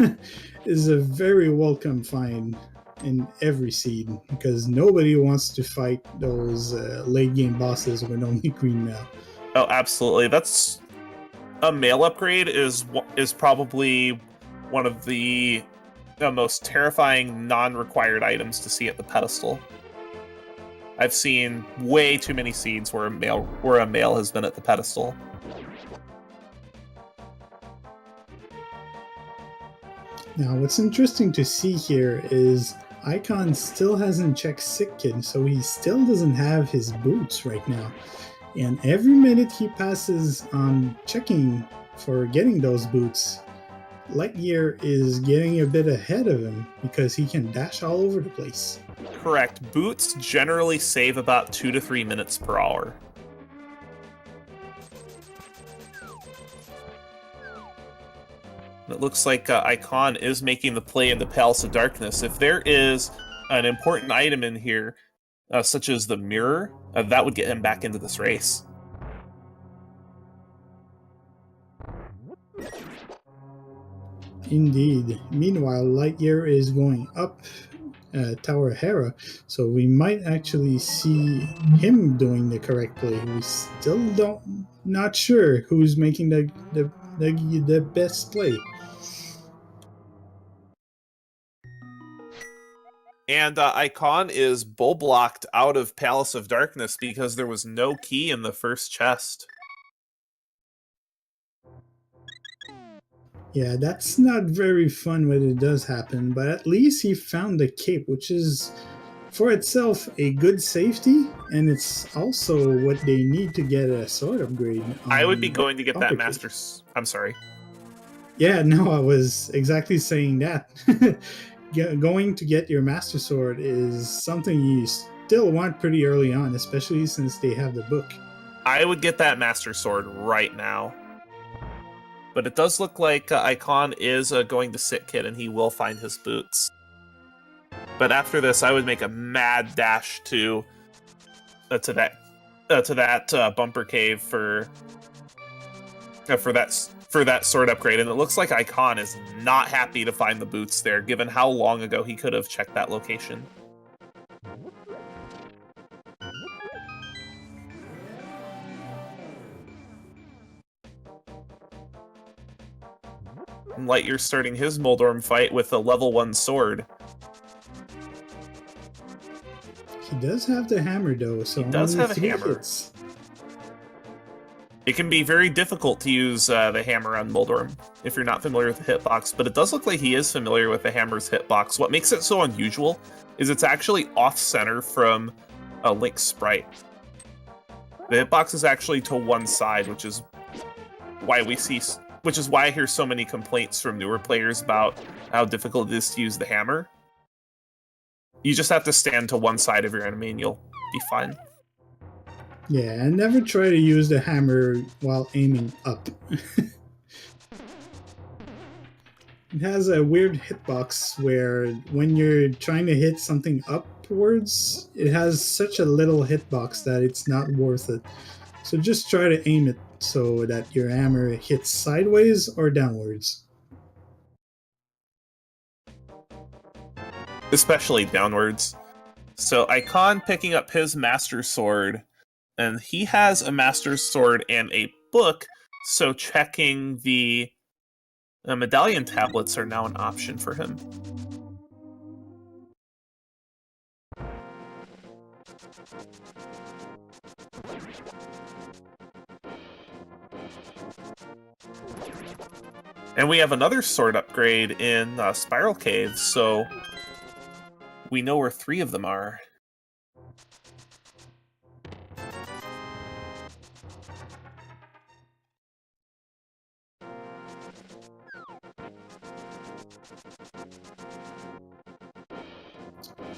S1: is a very welcome find in every seed because nobody wants to fight those late game bosses with only green mail.
S2: Oh, absolutely. That's a mail upgrade is probably one of the most terrifying non-required items to see at the pedestal. I've seen way too many seeds where a mail has been at the pedestal.
S1: Now, what's interesting to see here is Icawn still hasn't checked Sick Kid, so he still doesn't have his boots right now. And every minute he passes on checking for getting those boots, LiteYear is getting a bit ahead of him because he can dash all over the place.
S2: Correct. Boots generally save about 2 to 3 minutes per hour. It looks like Icawn is making the play in the Palace of Darkness. If there is an important item in here, such as the mirror, that would get him back into this race.
S1: Indeed. Meanwhile, LiteYear is going up Tower Hera, so we might actually see him doing the correct play. We still not sure who's making the best play.
S2: And Icawn is bull blocked out of Palace of Darkness because there was no key in the first chest.
S1: Yeah, that's not very fun when it does happen, but at least he found the cape, which is for itself a good safety, and it's also what they need to get a sword upgrade.
S2: I would be going to get that
S1: master.
S2: I'm sorry.
S1: Yeah, no, I was exactly saying that. Going to get your master sword is something you still want pretty early on, especially since they have the book.
S2: I would get that master sword right now. But it does look like Icawn is going to Sit Kid, and he will find his boots. But after this, I would make a mad dash to that bumper cave for that sword upgrade. And it looks like Icawn is not happy to find the boots there, given how long ago he could have checked that location. LiteYear starting his Moldorm fight with a level 1 sword.
S1: He does have the hammer though, so
S2: he does have a hammer.
S1: Hits.
S2: It can be very difficult to use the hammer on Moldorm if you're not familiar with the hitbox, but it does look like he is familiar with the hammer's hitbox. What makes it so unusual is it's actually off-center from a Link's sprite. The hitbox is actually to one side, which is why I hear so many complaints from newer players about how difficult it is to use the hammer. You just have to stand to one side of your enemy and you'll be fine.
S1: Yeah, and never try to use the hammer while aiming up. It has a weird hitbox where when you're trying to hit something upwards, it has such a little hitbox that it's not worth it. So just try to aim it so that your hammer hits sideways or downwards.
S2: Especially downwards. So Icawn picking up his Master Sword, and he has a Master Sword and a book, so checking the medallion tablets are now an option for him. And we have another sword upgrade in Spiral Cave, so we know where 3 of them are.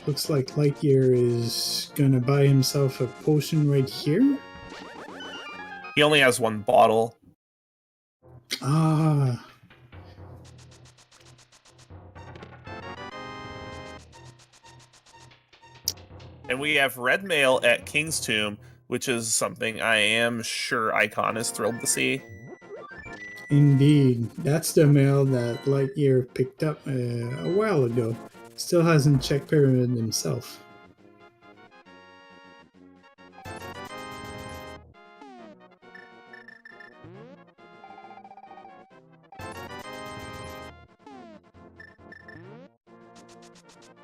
S1: Looks like LiteYear is gonna buy himself a potion right here.
S2: He only has 1 bottle.
S1: Ah.
S2: And we have red mail at King's Tomb, which is something I am sure Icawn is thrilled to see.
S1: Indeed. That's the mail that LiteYear picked up a while ago. Still hasn't checked Pyramid himself.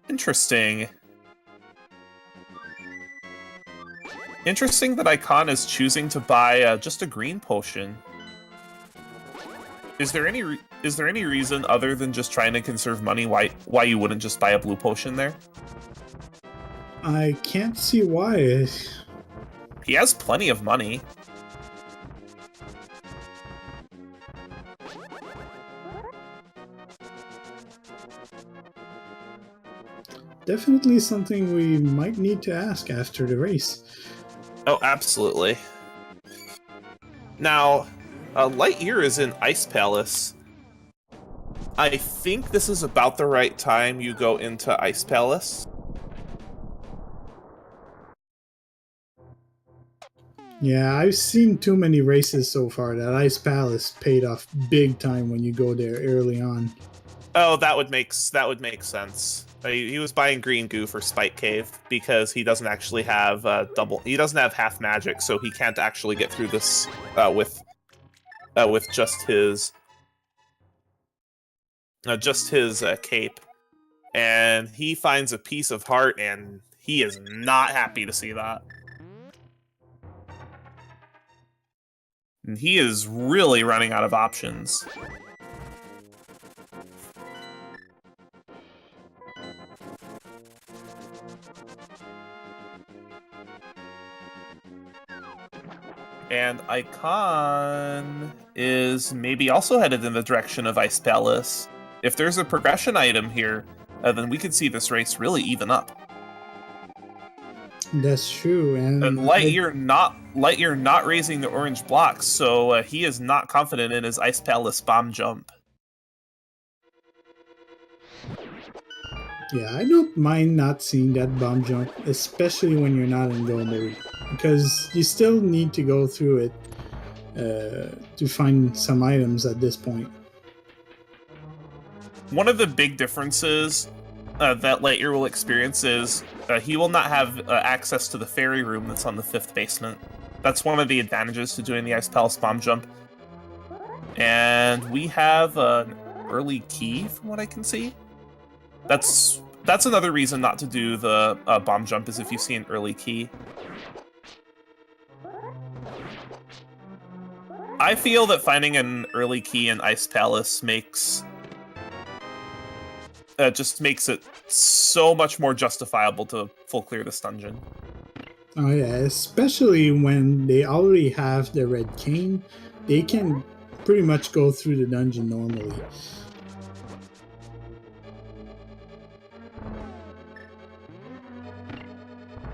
S2: Interesting. Interesting that Icawn is choosing to buy just a green potion. Is there any reason other than just trying to conserve money why you wouldn't just buy a blue potion there?
S1: I can't see why.
S2: He has plenty of money.
S1: Definitely something we might need to ask after the race.
S2: Oh, absolutely. Now, LiteYear is in Ice Palace. I think this is about the right time you go into Ice Palace.
S1: Yeah, I've seen too many races so far that Ice Palace paid off big time when you go there early on.
S2: Oh, that would make sense. He was buying green goo for Spike Cave because he doesn't actually have he doesn't have half magic, so he can't actually get through this with just his cape. And he finds a piece of heart, and he is not happy to see that. And he is really running out of options. And Icawn is maybe also headed in the direction of Ice Palace. If there's a progression item here, then we could see this race really even up.
S1: That's true, and
S2: LiteYear not raising the orange blocks, so he is not confident in his Ice Palace bomb jump.
S1: Yeah, I don't mind not seeing that bomb jump, especially when you're not in go mode, because you still need to go through it to find some items at this point.
S2: One of the big differences that LiteYear will experience is he will not have access to the fairy room that's on the 5th basement. That's one of the advantages to doing the Ice Palace bomb jump. And we have an early key, from what I can see. That's another reason not to do the bomb jump, is if you see an early key. I feel that finding an early key in Ice Palace just makes it so much more justifiable to full clear this dungeon.
S1: Oh yeah, especially when they already have the red cane, they can pretty much go through the dungeon normally.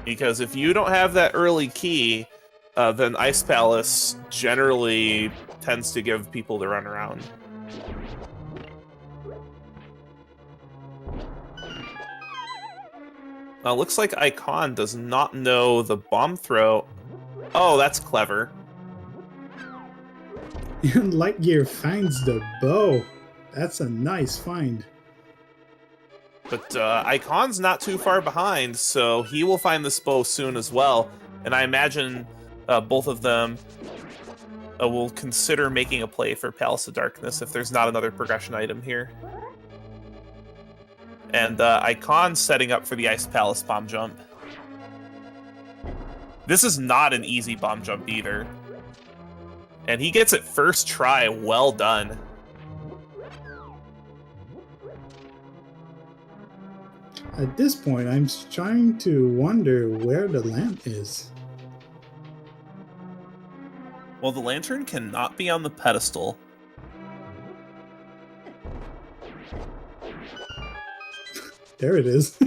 S2: Because if you don't have that early key, then Ice Palace generally tends to give people the runaround. Looks like Icawn does not know the bomb throw. Oh, that's clever.
S1: And LiteYear finds the bow. That's a nice find.
S2: But Icawn's not too far behind, so he will find this bow soon as well. And I imagine both of them will consider making a play for Palace of Darkness if there's not another progression item here. And Icawn's setting up for the Ice Palace bomb jump. This is not an easy bomb jump either. And he gets it first try. Well done.
S1: At this point, I'm trying to wonder where the lamp is.
S2: Well, the lantern cannot be on the pedestal.
S1: There it is.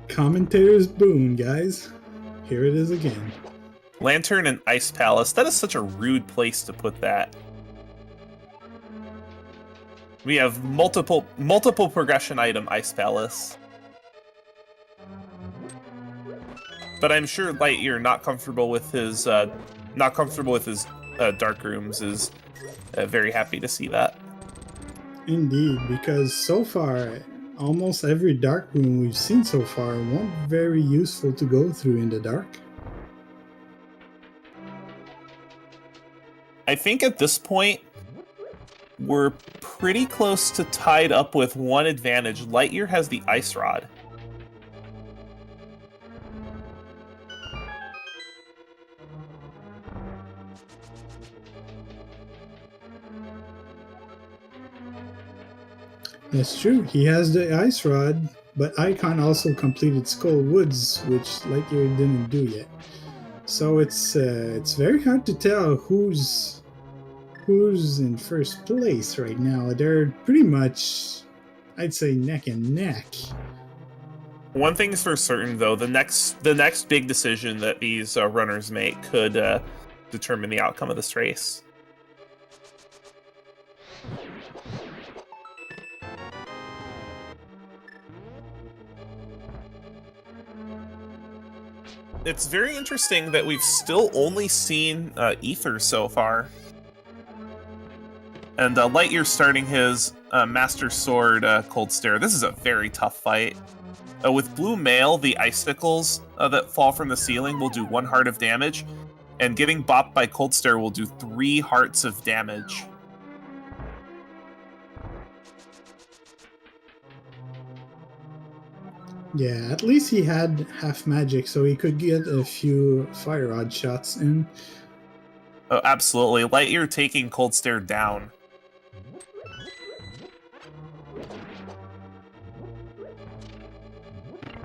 S1: Commentator's boon, guys. Here it is again.
S2: Lantern and Ice Palace. That is such a rude place to put that. We have multiple progression item Ice Palace. But I'm sure LiteYear not comfortable with his dark rooms is very happy to see that.
S1: Indeed, because so far, almost every dark room we've seen so far weren't very useful to go through in the dark.
S2: I think at this point, we're pretty close to tied up with one advantage. LiteYear has the Ice Rod.
S1: That's true. He has the Ice Rod, but Icawn also completed Skull Woods, which LiteYear didn't do yet. So it's very hard to tell who's in first place right now. They're pretty much, I'd say, neck and neck.
S2: One thing's for certain, though: the next big decision that these runners make could determine the outcome of this race. It's very interesting that we've still only seen Ether so far. And LiteYear starting his Master Sword Cold Stare. This is a very tough fight. With Blue Mail, the icicles that fall from the ceiling will do 1 heart of damage, and getting bopped by Cold Stare will do 3 hearts of damage.
S1: Yeah, at least he had half magic, so he could get a few Fire Rod shots in.
S2: Oh, absolutely. LiteYear taking Cold Stare down.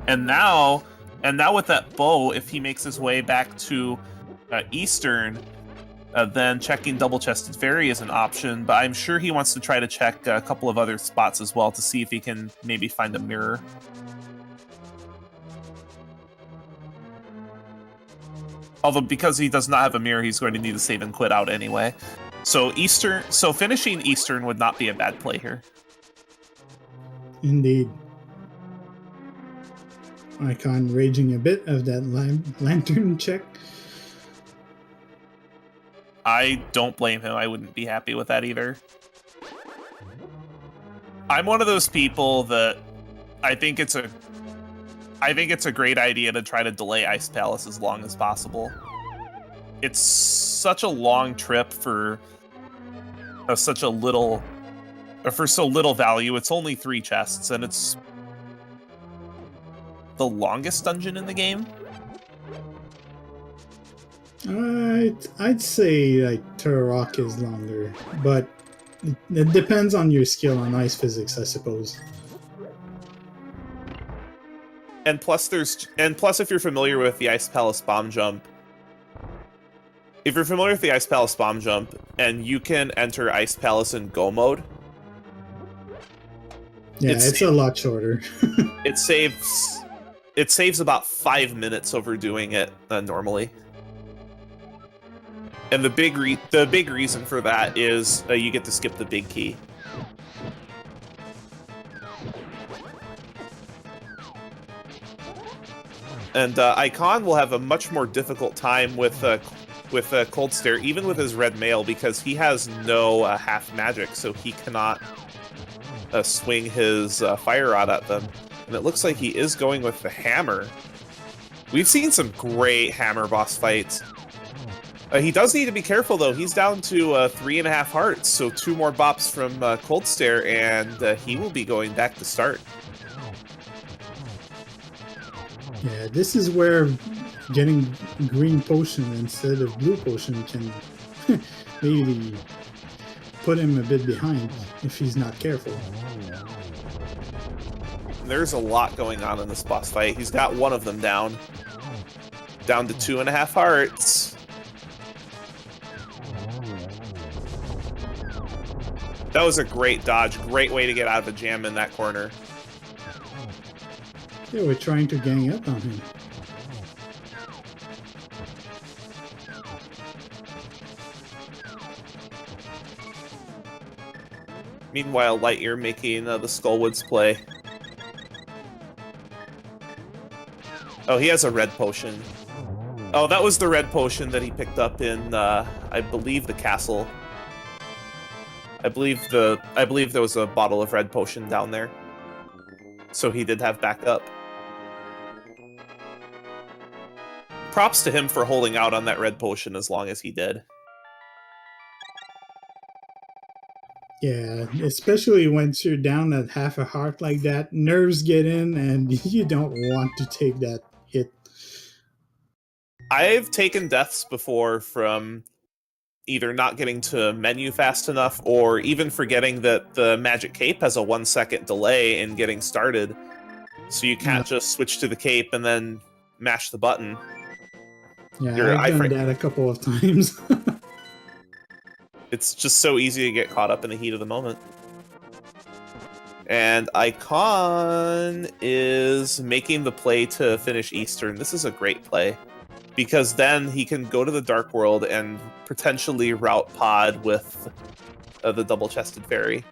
S2: And now with that bow, if he makes his way back to Eastern, then checking Double-Chested Fairy is an option, but I'm sure he wants to try to check a couple of other spots as well to see if he can maybe find a mirror. Although, because he does not have a mirror, he's going to need to save and quit out anyway. So finishing Eastern would not be a bad play here.
S1: Indeed. Icawn raging a bit of that lantern check.
S2: I don't blame him. I wouldn't be happy with that either. I'm one of those people that I think it's a great idea to try to delay Ice Palace as long as possible. It's such a long trip for so little value. It's only 3 chests, and it's the longest dungeon in the game.
S1: I'd say like Turok is longer, but it depends on your skill on ice physics, I suppose.
S2: And plus, if you're familiar with the Ice Palace bomb jump, and you can enter Ice Palace in Go mode,
S1: yeah, it's a lot shorter.
S2: it saves about 5 minutes over doing it normally. And the big reason for that is you get to skip the big key. And Icawn will have a much more difficult time with Cold Stare, even with his red mail, because he has no half magic, so he cannot swing his fire rod at them. And it looks like he is going with the hammer. We've seen some great hammer boss fights. He does need to be careful, though. He's down to 3.5 hearts, so 2 more bops from Cold Stare, and he will be going back to start.
S1: Yeah, this is where getting green potion instead of blue potion can maybe put him a bit behind if he's not careful.
S2: There's a lot going on in this boss fight. He's got one of them down to 2.5 hearts. That was a great dodge. Great way to get out of a jam in that corner.
S1: Yeah, we're trying to gang up on him.
S2: Meanwhile, LiteYear making the Skullwoods play. Oh, he has a red potion. Oh, that was the red potion that he picked up in, I believe, the castle. I believe there was a bottle of red potion down there. So he did have backup. Props to him for holding out on that red potion as long as he did.
S1: Yeah, especially once you're down at half a heart like that, nerves get in and you don't want to take that hit.
S2: I've taken deaths before from either not getting to menu fast enough or even forgetting that the magic cape has a 1-second delay in getting started. So you can't just switch to the cape and then mash the button.
S1: Yeah, I've done that a couple of times.
S2: It's just so easy to get caught up in the heat of the moment. And Icawn is making the play to finish Eastern. This is a great play, because then he can go to the Dark World and potentially route Pod with the double-chested fairy.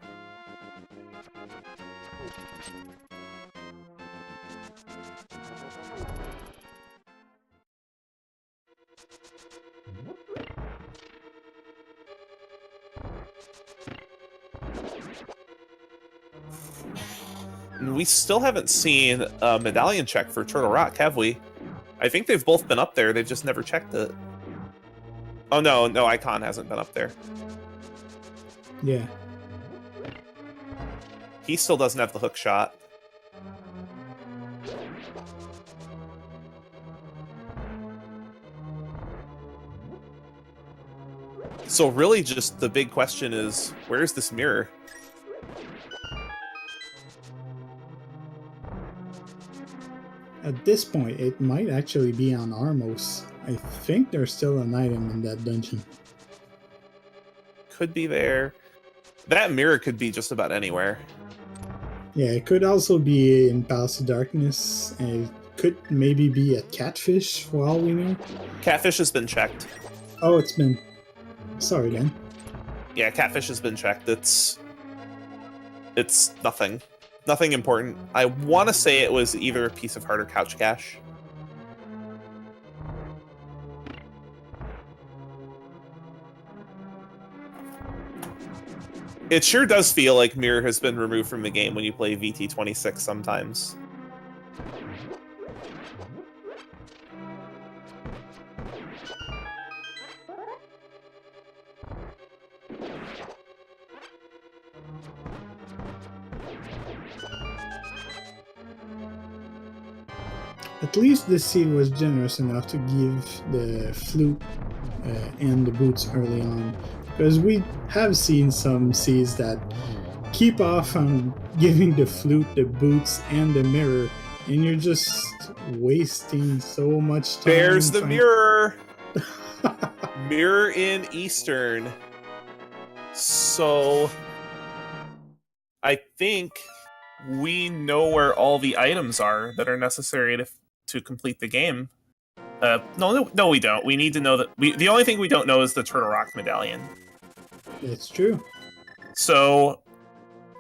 S2: And we still haven't seen a medallion check for Turtle Rock, have we? I think they've both been up there, they've just never checked it. Oh no, Icawn hasn't been up there.
S1: Yeah.
S2: He still doesn't have the hook shot. So really just the big question is, where's this mirror?
S1: At this point, it might actually be on Armos. I think there's still an item in that dungeon.
S2: Could be there. That mirror could be just about anywhere.
S1: Yeah, it could also be in Palace of Darkness. And it could maybe be at Catfish, for all we know.
S2: Catfish has been checked.
S1: Oh, it's been... Sorry, then.
S2: Yeah, Catfish has been checked. It's nothing. Nothing important. I want to say it was either a piece of heart or couch cash. It sure does feel like Mirror has been removed from the game when you play VT26 sometimes.
S1: At least this seed was generous enough to give the flute and the boots early on, because we have seen some seeds that keep off on giving the flute, the boots, and the mirror, and you're just wasting so much time.
S2: There's the mirror. Mirror in Eastern. So I think we know where all the items are that are necessary to complete the game. No, we don't. We need to know that. The only thing we don't know is the Turtle Rock Medallion.
S1: It's true.
S2: So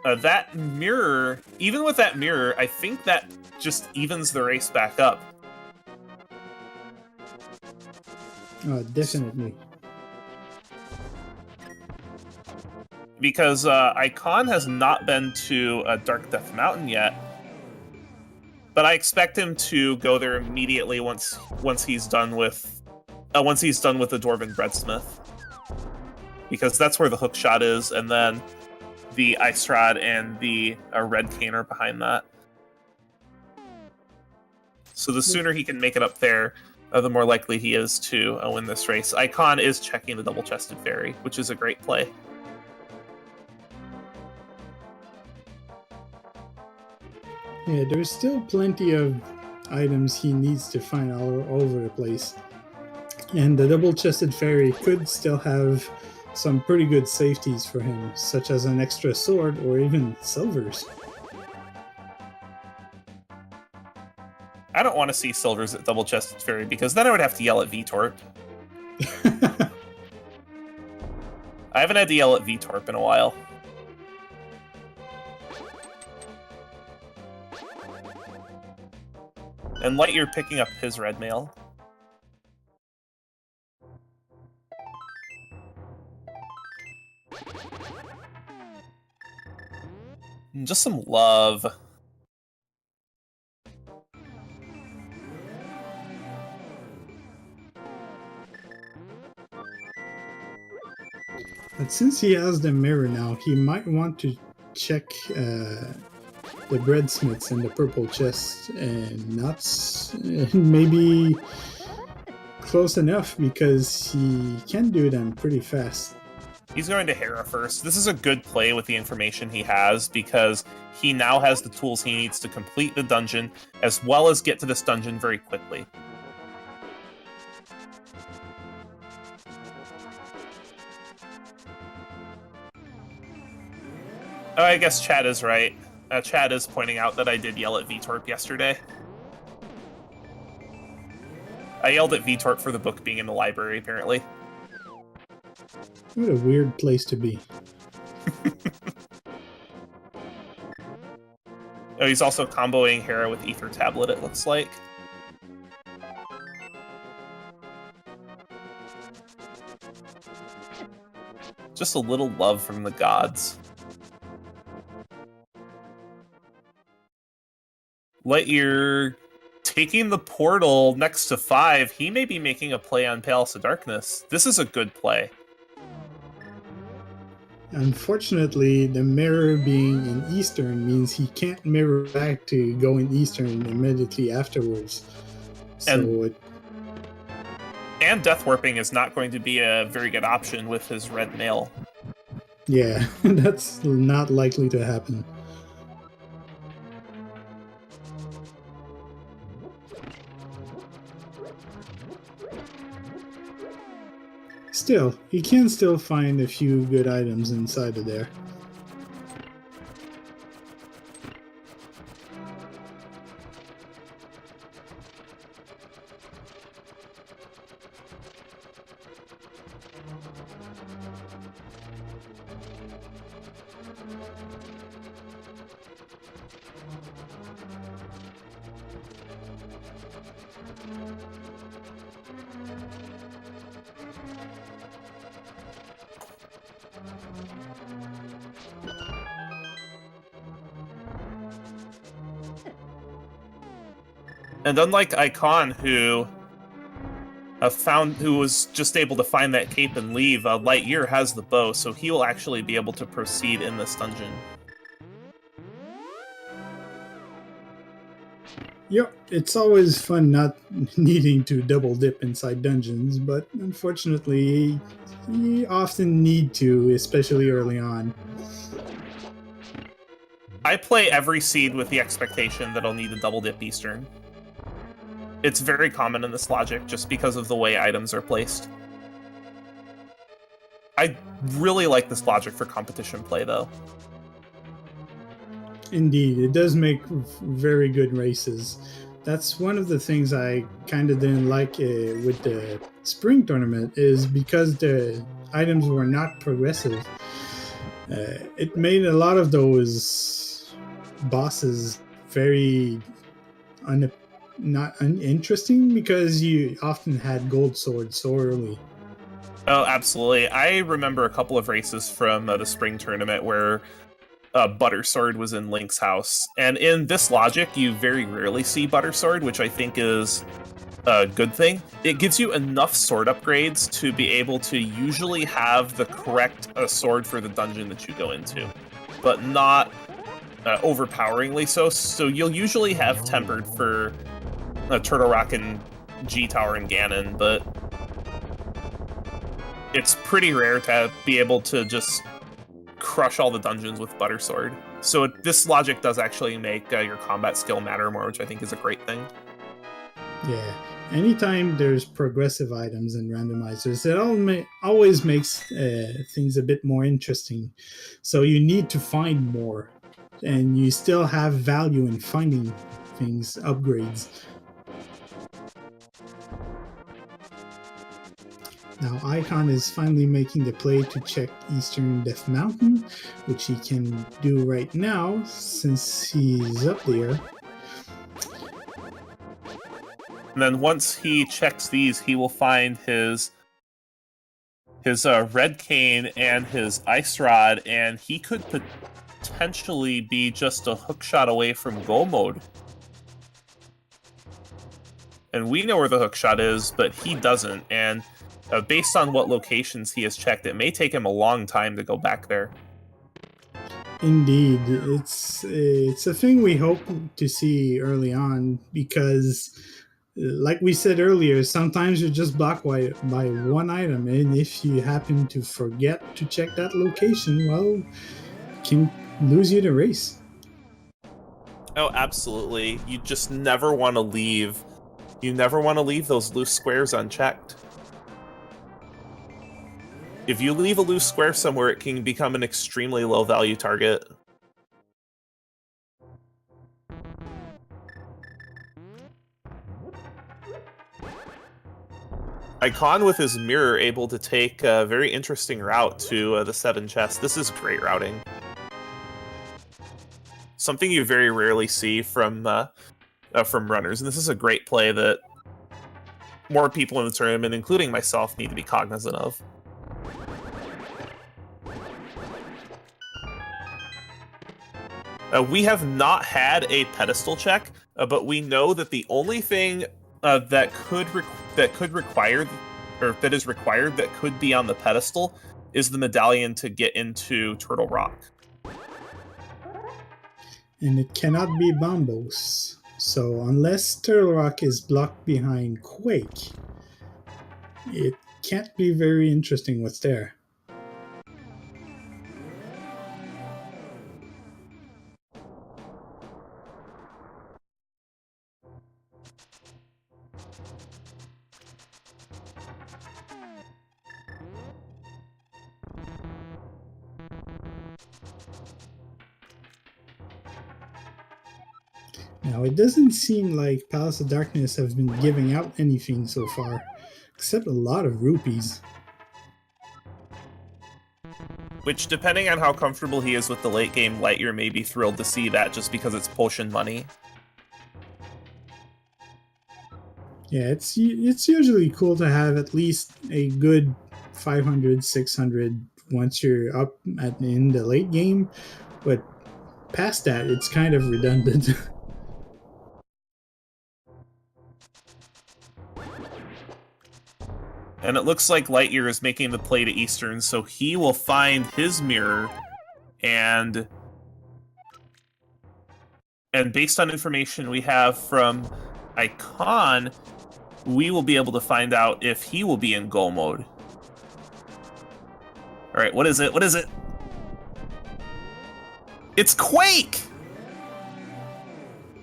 S2: that mirror, even with that mirror, I think that just evens the race back up.
S1: Definitely.
S2: Because Icawn has not been to Dark Death Mountain yet, but I expect him to go there immediately once he's done with the Dwarven Breadsmith, because that's where the hook shot is, and then the Ice Rod and the Red Cane are behind that. So the sooner he can make it up there, the more likely he is to win this race. Icawn is checking the Double-Chested Fairy, which is a great play.
S1: Yeah, there's still plenty of items he needs to find all over the place. And the Double-Chested Fairy could still have some pretty good safeties for him, such as an extra sword or even silvers.
S2: I don't want to see silvers at Double-Chested Fairy, because then I would have to yell at VTorp. I haven't had to yell at VTorp in a while. And LiteYear picking up his red mail. And just some love.
S1: But since he has the mirror now, he might want to check the breadsmiths and the purple chest, and not maybe close enough, because he can do them pretty fast.
S2: He's going to Hera first. This is a good play with the information he has, because he now has the tools he needs to complete the dungeon, as well as get to this dungeon very quickly. Oh, I guess Chad is right. Chad is pointing out that I did yell at VTorp yesterday. I yelled at VTorp for the book being in the library, apparently.
S1: What a weird place to be.
S2: Oh, he's also comboing Hera with Ether Tablet, it looks like. Just a little love from the gods. LiteYear taking the portal next to 5. He may be making a play on Palace of Darkness. This is a good play.
S1: Unfortunately, the mirror being in Eastern means he can't mirror back to go in Eastern immediately afterwards. So
S2: and Death Warping is not going to be a very good option with his red mail.
S1: Yeah, that's not likely to happen. Still, he can still find a few good items inside of there.
S2: And unlike Icawn, who was just able to find that cape and leave, LiteYear has the bow, so he will actually be able to proceed in this dungeon.
S1: Yep, it's always fun not needing to double dip inside dungeons, but unfortunately, you often need to, especially early on.
S2: I play every seed with the expectation that I'll need a double dip Eastern. It's very common in this logic just because of the way items are placed. I really like this logic for competition play, though.
S1: Indeed, it does make very good races. That's one of the things I kind of didn't like with the spring tournament is because the items were not progressive. It made a lot of those bosses very not uninteresting because you often had gold swords so early.
S2: Oh, absolutely. I remember a couple of races from the spring tournament where Buttersword was in Link's house. And in this logic, you very rarely see Buttersword, which I think is a good thing. It gives you enough sword upgrades to be able to usually have the correct sword for the dungeon that you go into, but not overpoweringly so. So you'll usually have Tempered for Turtle Rock and G-Tower and Ganon, but it's pretty rare to be able to just crush all the dungeons with Buttersword. So this logic does actually make your combat skill matter more, which I think is a great thing.
S1: Yeah, anytime there's progressive items in randomizers, it always makes things a bit more interesting. So you need to find more, and you still have value in finding things, upgrades. Now Icawn is finally making the play to check Eastern Death Mountain, which he can do right now since he's up there.
S2: And then once he checks these, he will find his Red Cane and his Ice Rod, and he could potentially be just a hookshot away from Go Mode. And we know where the hookshot is, but he doesn't, and based on what locations he has checked, it may take him a long time to go back there.
S1: Indeed, it's a thing we hope to see early on because, like we said earlier, sometimes you're just blocked by one item, and if you happen to forget to check that location, well, it can lose you the race.
S2: Oh, absolutely. You just never want to leave. You never want to leave those loose squares unchecked. If you leave a loose square somewhere, it can become an extremely low value target. Icawn with his mirror able to take a very interesting route to the 7 chest. This is great routing. Something you very rarely see from runners, and this is a great play that more people in the tournament, including myself, need to be cognizant of. We have not had a pedestal check, but we know that the only thing that is required that could be on the pedestal is the medallion to get into Turtle Rock.
S1: And it cannot be Bombos. So unless Turtle Rock is blocked behind Quake, it can't be very interesting what's there. Now, it doesn't seem like Palace of Darkness have been giving out anything so far, except a lot of rupees.
S2: Which, depending on how comfortable he is with the late game, LiteYear may be thrilled to see that just because it's potion money.
S1: Yeah, it's usually cool to have at least a good 500, 600 once you're up in the late game, but past that, it's kind of redundant.
S2: And it looks like LiteYear is making the play to Eastern, so he will find his mirror and And based on information we have from Icawn, we will be able to find out if he will be in goal mode. All right, what is it? What is it? It's Quake!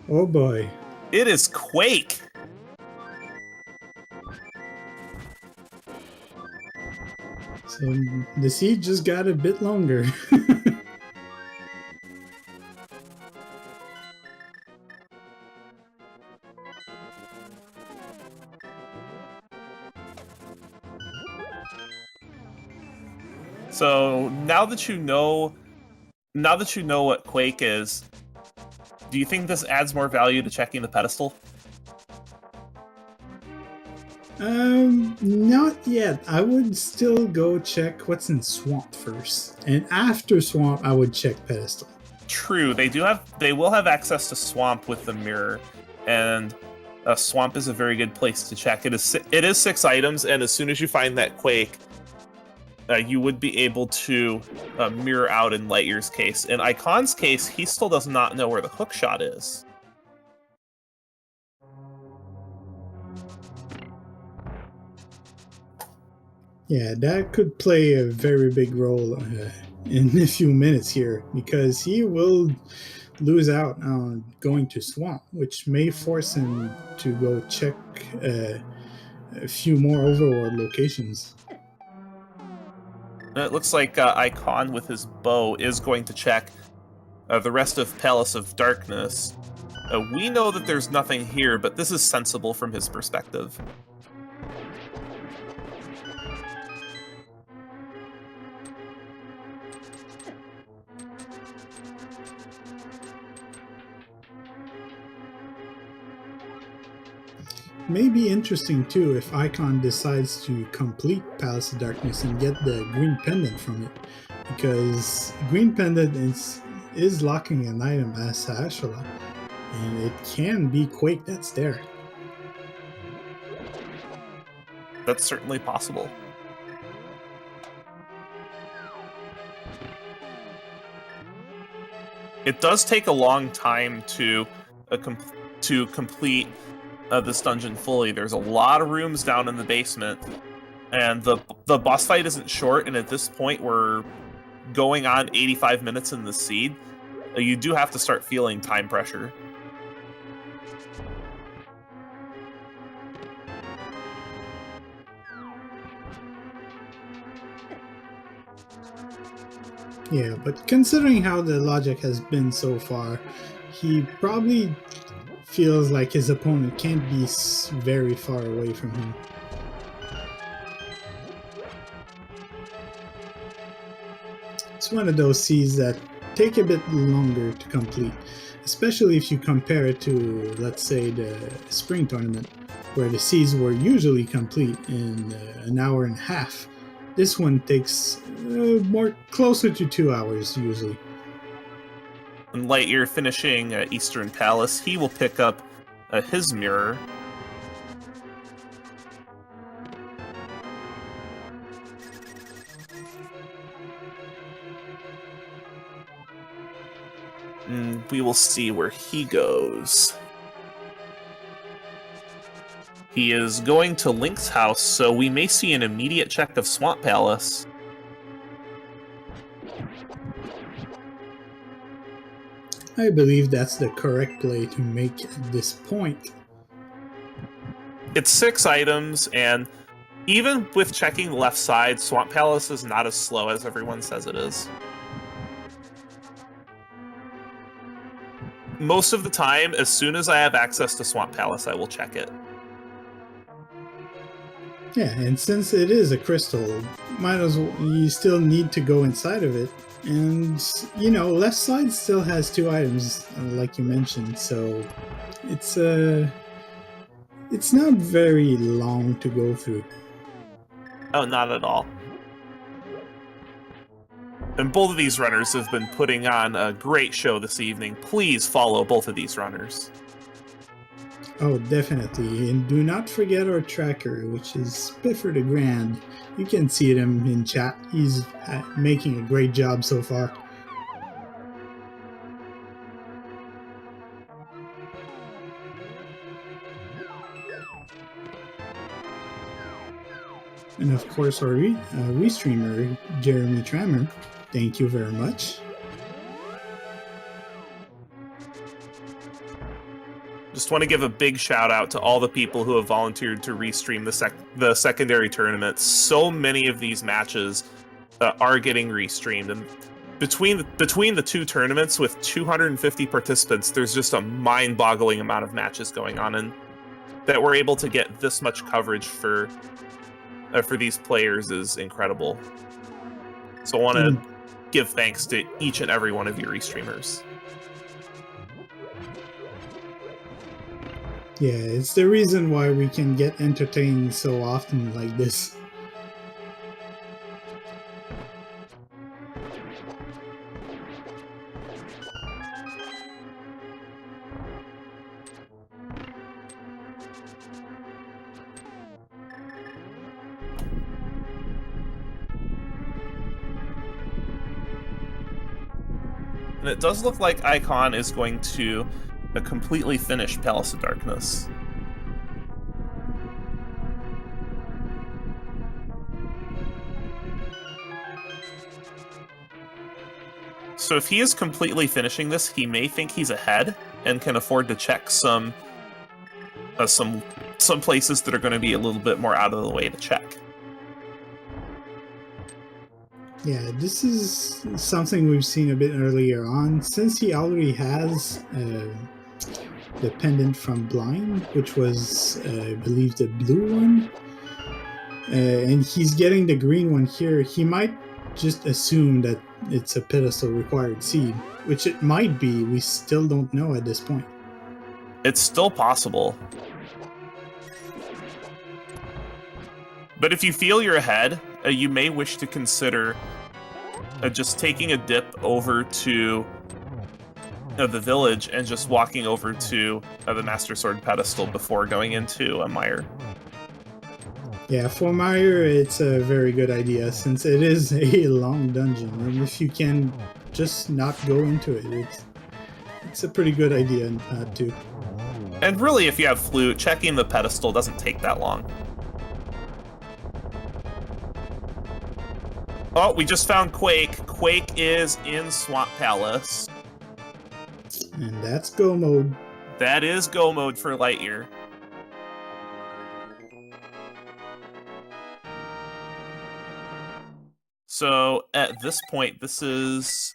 S1: Oh boy.
S2: It is Quake!
S1: So the siege just got a bit longer.
S2: So now that you know what Quake is, do you think this adds more value to checking the pedestal?
S1: Not yet. I would still go check what's in Swamp first, and after Swamp, I would check pedestal.
S2: True, they will have access to Swamp with the mirror, and Swamp is a very good place to check. It is 6 items, and as soon as you find that Quake, you would be able to mirror out in LiteYear's case. In Icawn's case, he still does not know where the hookshot is.
S1: Yeah, that could play a very big role in a few minutes here, because he will lose out on going to Swamp, which may force him to go check a few more overworld locations.
S2: It looks like Icawn with his bow is going to check the rest of Palace of Darkness. We know that there's nothing here, but this is sensible from his perspective.
S1: May be interesting too if Icawn decides to complete Palace of Darkness and get the green pendant from it, because green pendant is locking an item as Ashala, and it can be Quake that's there.
S2: That's certainly possible. It does take a long time to complete this dungeon fully. There's a lot of rooms down in the basement, and the boss fight isn't short, and at this point we're going on 85 minutes in the seed. You do have to start feeling time pressure.
S1: Yeah, but considering how the logic has been so far, he probably feels like his opponent can't be very far away from him. It's one of those seeds that take a bit longer to complete, especially if you compare it to, let's say, the spring tournament, where the seeds were usually complete in an hour and a half. This one takes more closer to 2 hours usually.
S2: When LiteYear finishing Eastern Palace, he will pick up his mirror. And we will see where he goes. He is going to Link's house, so we may see an immediate check of Swamp Palace.
S1: I believe that's the correct play to make at this point.
S2: It's 6 items, and even with checking the left side, Swamp Palace is not as slow as everyone says it is. Most of the time, as soon as I have access to Swamp Palace, I will check it.
S1: Yeah, and since it is a crystal, might as well, you still need to go inside of it. And, you know, left side still has 2 items, like you mentioned, so it's not very long to go through.
S2: Oh, not at all. And both of these runners have been putting on a great show this evening. Please follow both of these runners.
S1: Oh, definitely. And do not forget our tracker, which is Spiffer the Grand. You can see him in chat. He's making a great job so far. And of course, our restreamer, Jeremy Trammer. Thank you very much.
S2: Just want to give a big shout out to all the people who have volunteered to restream the secondary tournaments. So many of these matches are getting restreamed, and between the two tournaments with 250 participants, there's just a mind-boggling amount of matches going on, and that we're able to get this much coverage for these players is incredible. So I want to give thanks to each and every one of you restreamers.
S1: Yeah, it's the reason why we can get entertained so often like this.
S2: And it does look like Icawn is going to completely finish Palace of Darkness. So if he is completely finishing this, he may think he's ahead and can afford to check some places that are going to be a little bit more out of the way to check.
S1: Yeah, this is something we've seen a bit earlier on. Since he already has the pendant from Blind, which was, I believe, the blue one, and he's getting the green one here, he might just assume that it's a pedestal required seed, which it might be. We still don't know at this point.
S2: It's still possible. But if you feel you're ahead, you may wish to consider just taking a dip over to the village and just walking over to the Master Sword pedestal before going into a mire.
S1: Yeah, for mire, it's a very good idea since it is a long dungeon, and if you can just not go into it, it's a pretty good idea too.
S2: And really, if you have flute, checking the pedestal doesn't take that long. Oh, we just found Quake. Quake is in Swamp Palace.
S1: And that's go mode.
S2: That is go mode for LiteYear. So at this point, this is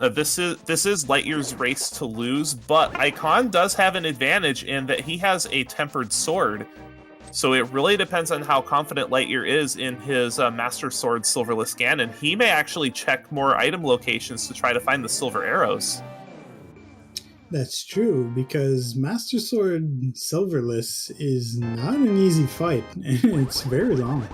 S2: LiteYear's race to lose, but Icawn does have an advantage in that he has a tempered sword. So it really depends on how confident LiteYear is in his Master Sword Silverless Ganon. He may actually check more item locations to try to find the silver arrows.
S1: That's true, because Master Sword Silverless is not an easy fight, and it's very long.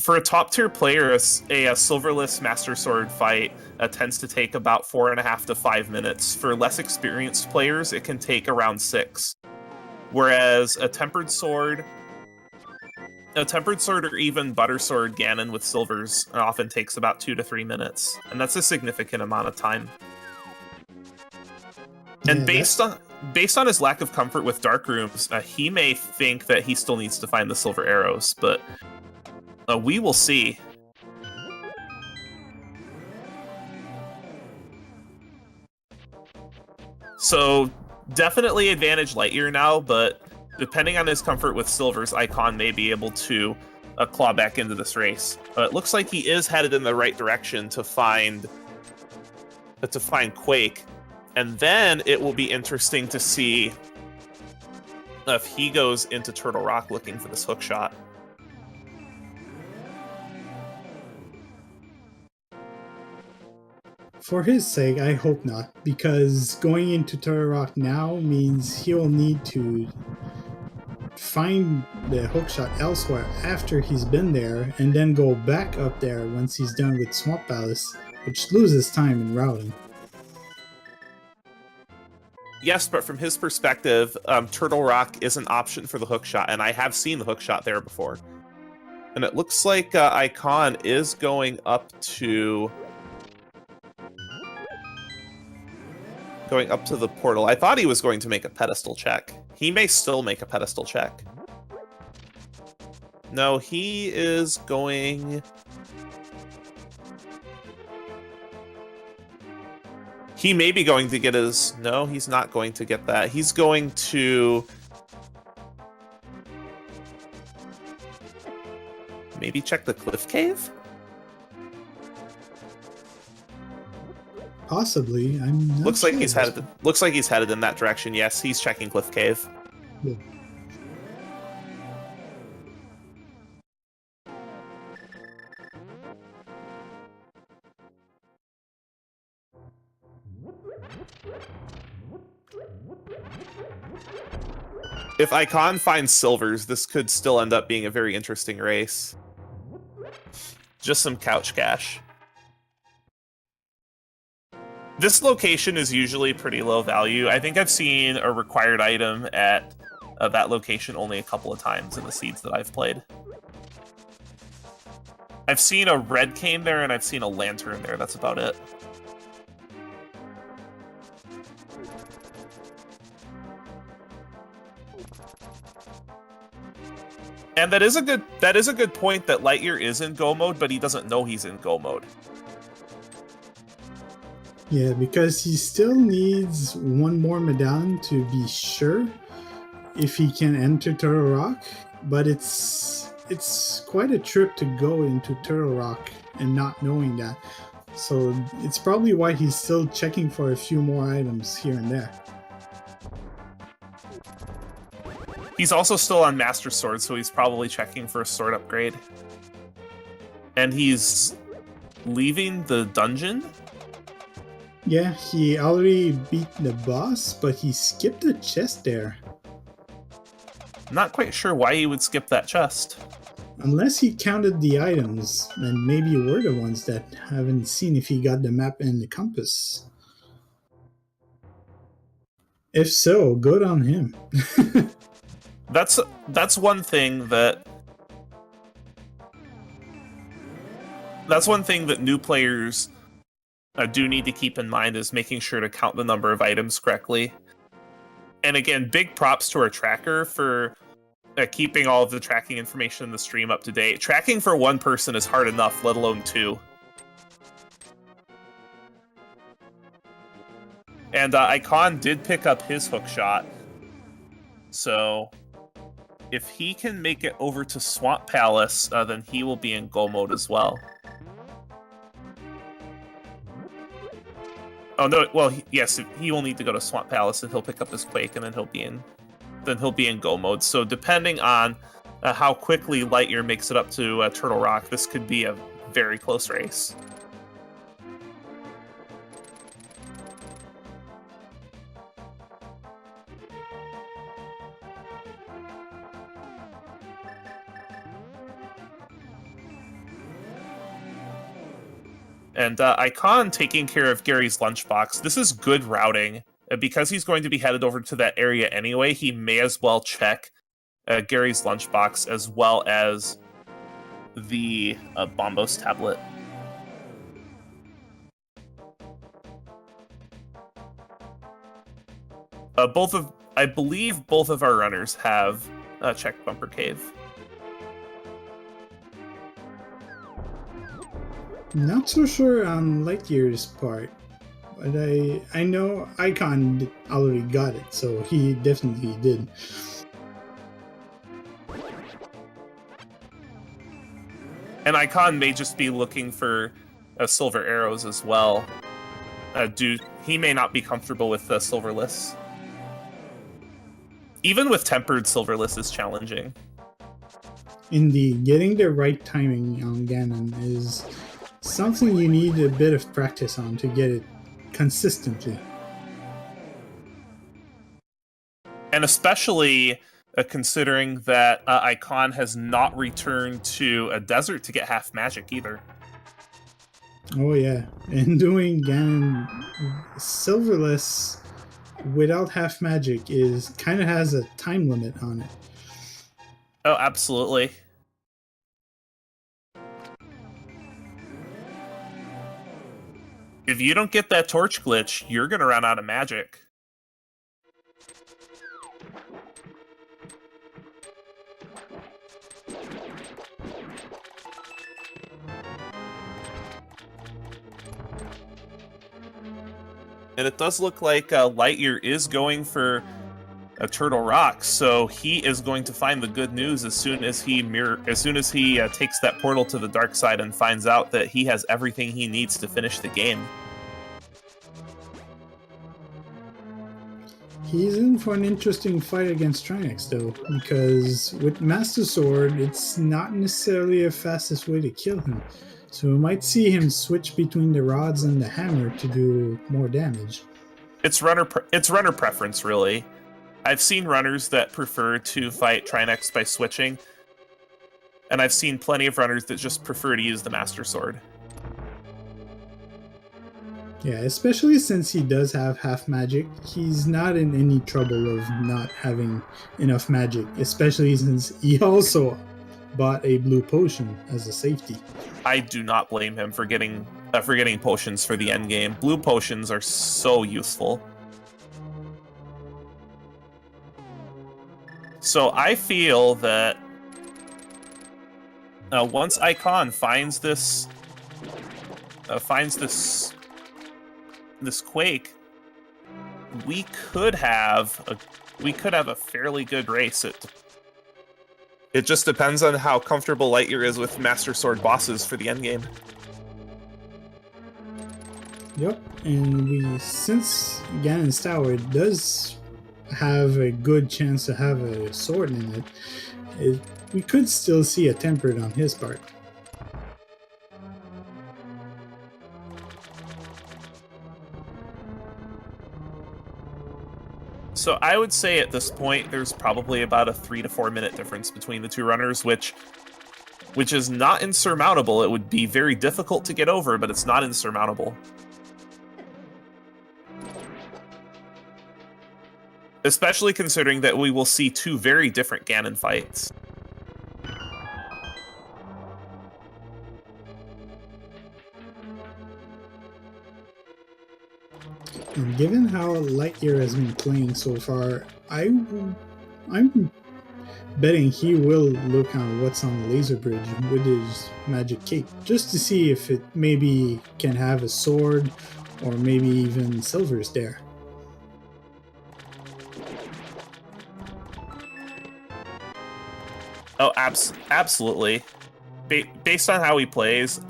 S2: For a top-tier player, a Silverless Master Sword fight tends to take about 4.5 to 5 minutes. For less experienced players, it can take around 6. Whereas a Tempered Sword or even Butter Sword Ganon with silvers often takes about 2 to 3 minutes, and that's a significant amount of time. And based on his lack of comfort with dark rooms, he may think that he still needs to find the silver arrows, but we will see. So definitely advantage LiteYear now, but depending on his comfort with silvers, Icawn may be able to claw back into this race. It looks like he is headed in the right direction to find Quake, and then it will be interesting to see if he goes into Turtle Rock looking for this hook shot.
S1: For his sake, I hope not, because going into Turtle Rock now means he'll need to find the hookshot elsewhere after he's been there, and then go back up there once he's done with Swamp Palace, which loses time in routing.
S2: Yes, but from his perspective, Turtle Rock is an option for the hookshot, and I have seen the hookshot there before. And it looks like Icawn is going up to going up to the portal. I thought he was going to make a pedestal check. He may still make a pedestal check. No, he is going... He may be going to get his... No, he's not going to get that. He's going to... Maybe check the cliff cave?
S1: Possibly. I'm not
S2: looks like
S1: sure
S2: he's headed. Looks like he's headed in that direction. Yes, he's checking cliff cave.
S1: Yeah.
S2: If Icawn finds silvers, this could still end up being a very interesting race. Just some couch cash. This location is usually pretty low value. I think I've seen a required item at that location only a couple of times in the seeds that I've played. I've seen a red cane there, and I've seen a lantern there. That's about it. And that is a good point that LiteYear is in go mode, but he doesn't know he's in go mode.
S1: Yeah, because he still needs one more medallion to be sure if he can enter Turtle Rock, but it's quite a trip to go into Turtle Rock and not knowing that. So it's probably why he's still checking for a few more items here and there.
S2: He's also still on Master Sword, so he's probably checking for a sword upgrade. And he's leaving the dungeon?
S1: Yeah, he already beat the boss, but he skipped a chest there.
S2: Not quite sure why he would skip that chest.
S1: Unless he counted the items, and maybe we're the ones that haven't seen if he got the map and the compass. If so, good on him.
S2: That's one thing that new players do need to keep in mind, is making sure to count the number of items correctly. And again, big props to our tracker for keeping all of the tracking information in the stream up to date. Tracking for one person is hard enough, let alone two. And Icawn did pick up his hook shot. So if he can make it over to Swamp Palace, then he will be in go mode as well. Oh no! Well, yes, he will need to go to Swamp Palace, and he'll pick up his Quake, and then he'll be in go mode. So depending on how quickly LiteYear makes it up to Turtle Rock, this could be a very close race. And Icawn taking care of Gary's lunchbox. This is good routing. Because he's going to be headed over to that area anyway, he may as well check Gary's lunchbox as well as the Bombos tablet. I believe both of our runners have checked Bumper Cave.
S1: Not so sure on LiteYear's part, but I know Icawn already got it, so he definitely did.
S2: And Icawn may just be looking for silver arrows as well. He may not be comfortable with silverless. Even with tempered, silverless is challenging.
S1: Indeed, getting the right timing on Ganon is something you need a bit of practice on to get it consistently.
S2: And especially considering that Icawn has not returned to a desert to get half magic either.
S1: Oh yeah, and doing Ganon silverless without half magic is kind of has a time limit on it.
S2: Oh, absolutely. If you don't get that torch glitch, you're gonna run out of magic. And it does look like LiteYear is going for a Turtle Rock, so he is going to find the good news as soon as he takes that portal to the dark side and finds out that he has everything he needs to finish the game.
S1: He's in for an interesting fight against Trinex, though, because with Master Sword, it's not necessarily the fastest way to kill him. So we might see him switch between the rods and the hammer to do more damage.
S2: It's runner preference, really. I've seen runners that prefer to fight Trinex by switching, and I've seen plenty of runners that just prefer to use the Master Sword.
S1: Yeah, especially since he does have half magic, he's not in any trouble of not having enough magic, especially since he also bought a blue potion as a safety.
S2: I do not blame him for getting potions for the end game. Blue potions are so useful. So I feel that once Icawn finds this quake, we could have a fairly good race. It just depends on how comfortable LiteYear is with Master Sword bosses for the end game.
S1: Yep, and since Ganon's Tower does have a good chance to have a sword in it, we could still see a tempered on his part.
S2: So I would say at this point there's probably about a 3 to 4 minute difference between the two runners, which is not insurmountable. It would be very difficult to get over, but it's not insurmountable. Especially considering that we will see two very different Ganon fights.
S1: And given how LiteYear has been playing so far, I'm betting he will look on what's on the laser bridge with his magic cape, just to see if it maybe can have a sword, or maybe even silvers there.
S2: Oh, absolutely. Based on how he plays,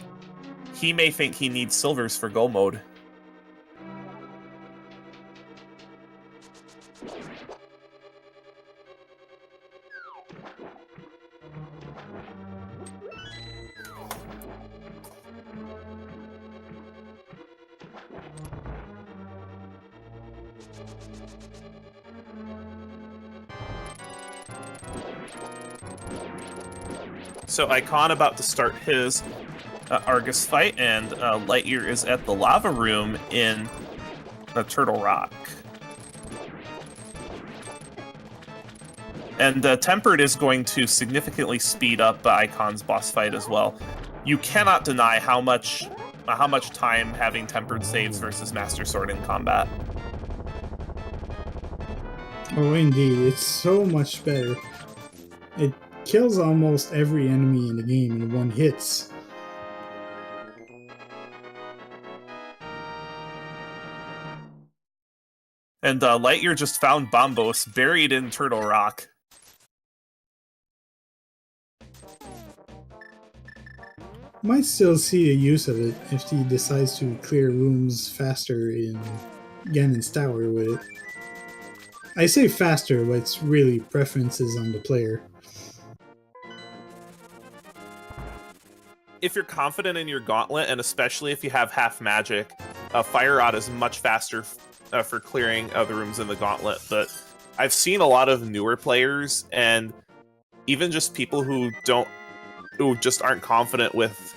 S2: he may think he needs silvers for go mode. So Icawn about to start his Argus fight, and LiteYear is at the lava room in Turtle Rock. And Tempered is going to significantly speed up Icawn's boss fight as well. You cannot deny how much time having Tempered saves versus Master Sword in combat.
S1: Oh, indeed, it's so much better. It kills almost every enemy in the game in one hit.
S2: And LiteYear just found Bombos buried in Turtle Rock.
S1: Might still see a use of it if he decides to clear rooms faster in Ganon's Tower with it. I say faster, but it's really preferences on the player.
S2: If you're confident in your gauntlet, and especially if you have half magic, Fire Rod is much faster for clearing the rooms in the gauntlet. But I've seen a lot of newer players, and even just people who just aren't confident with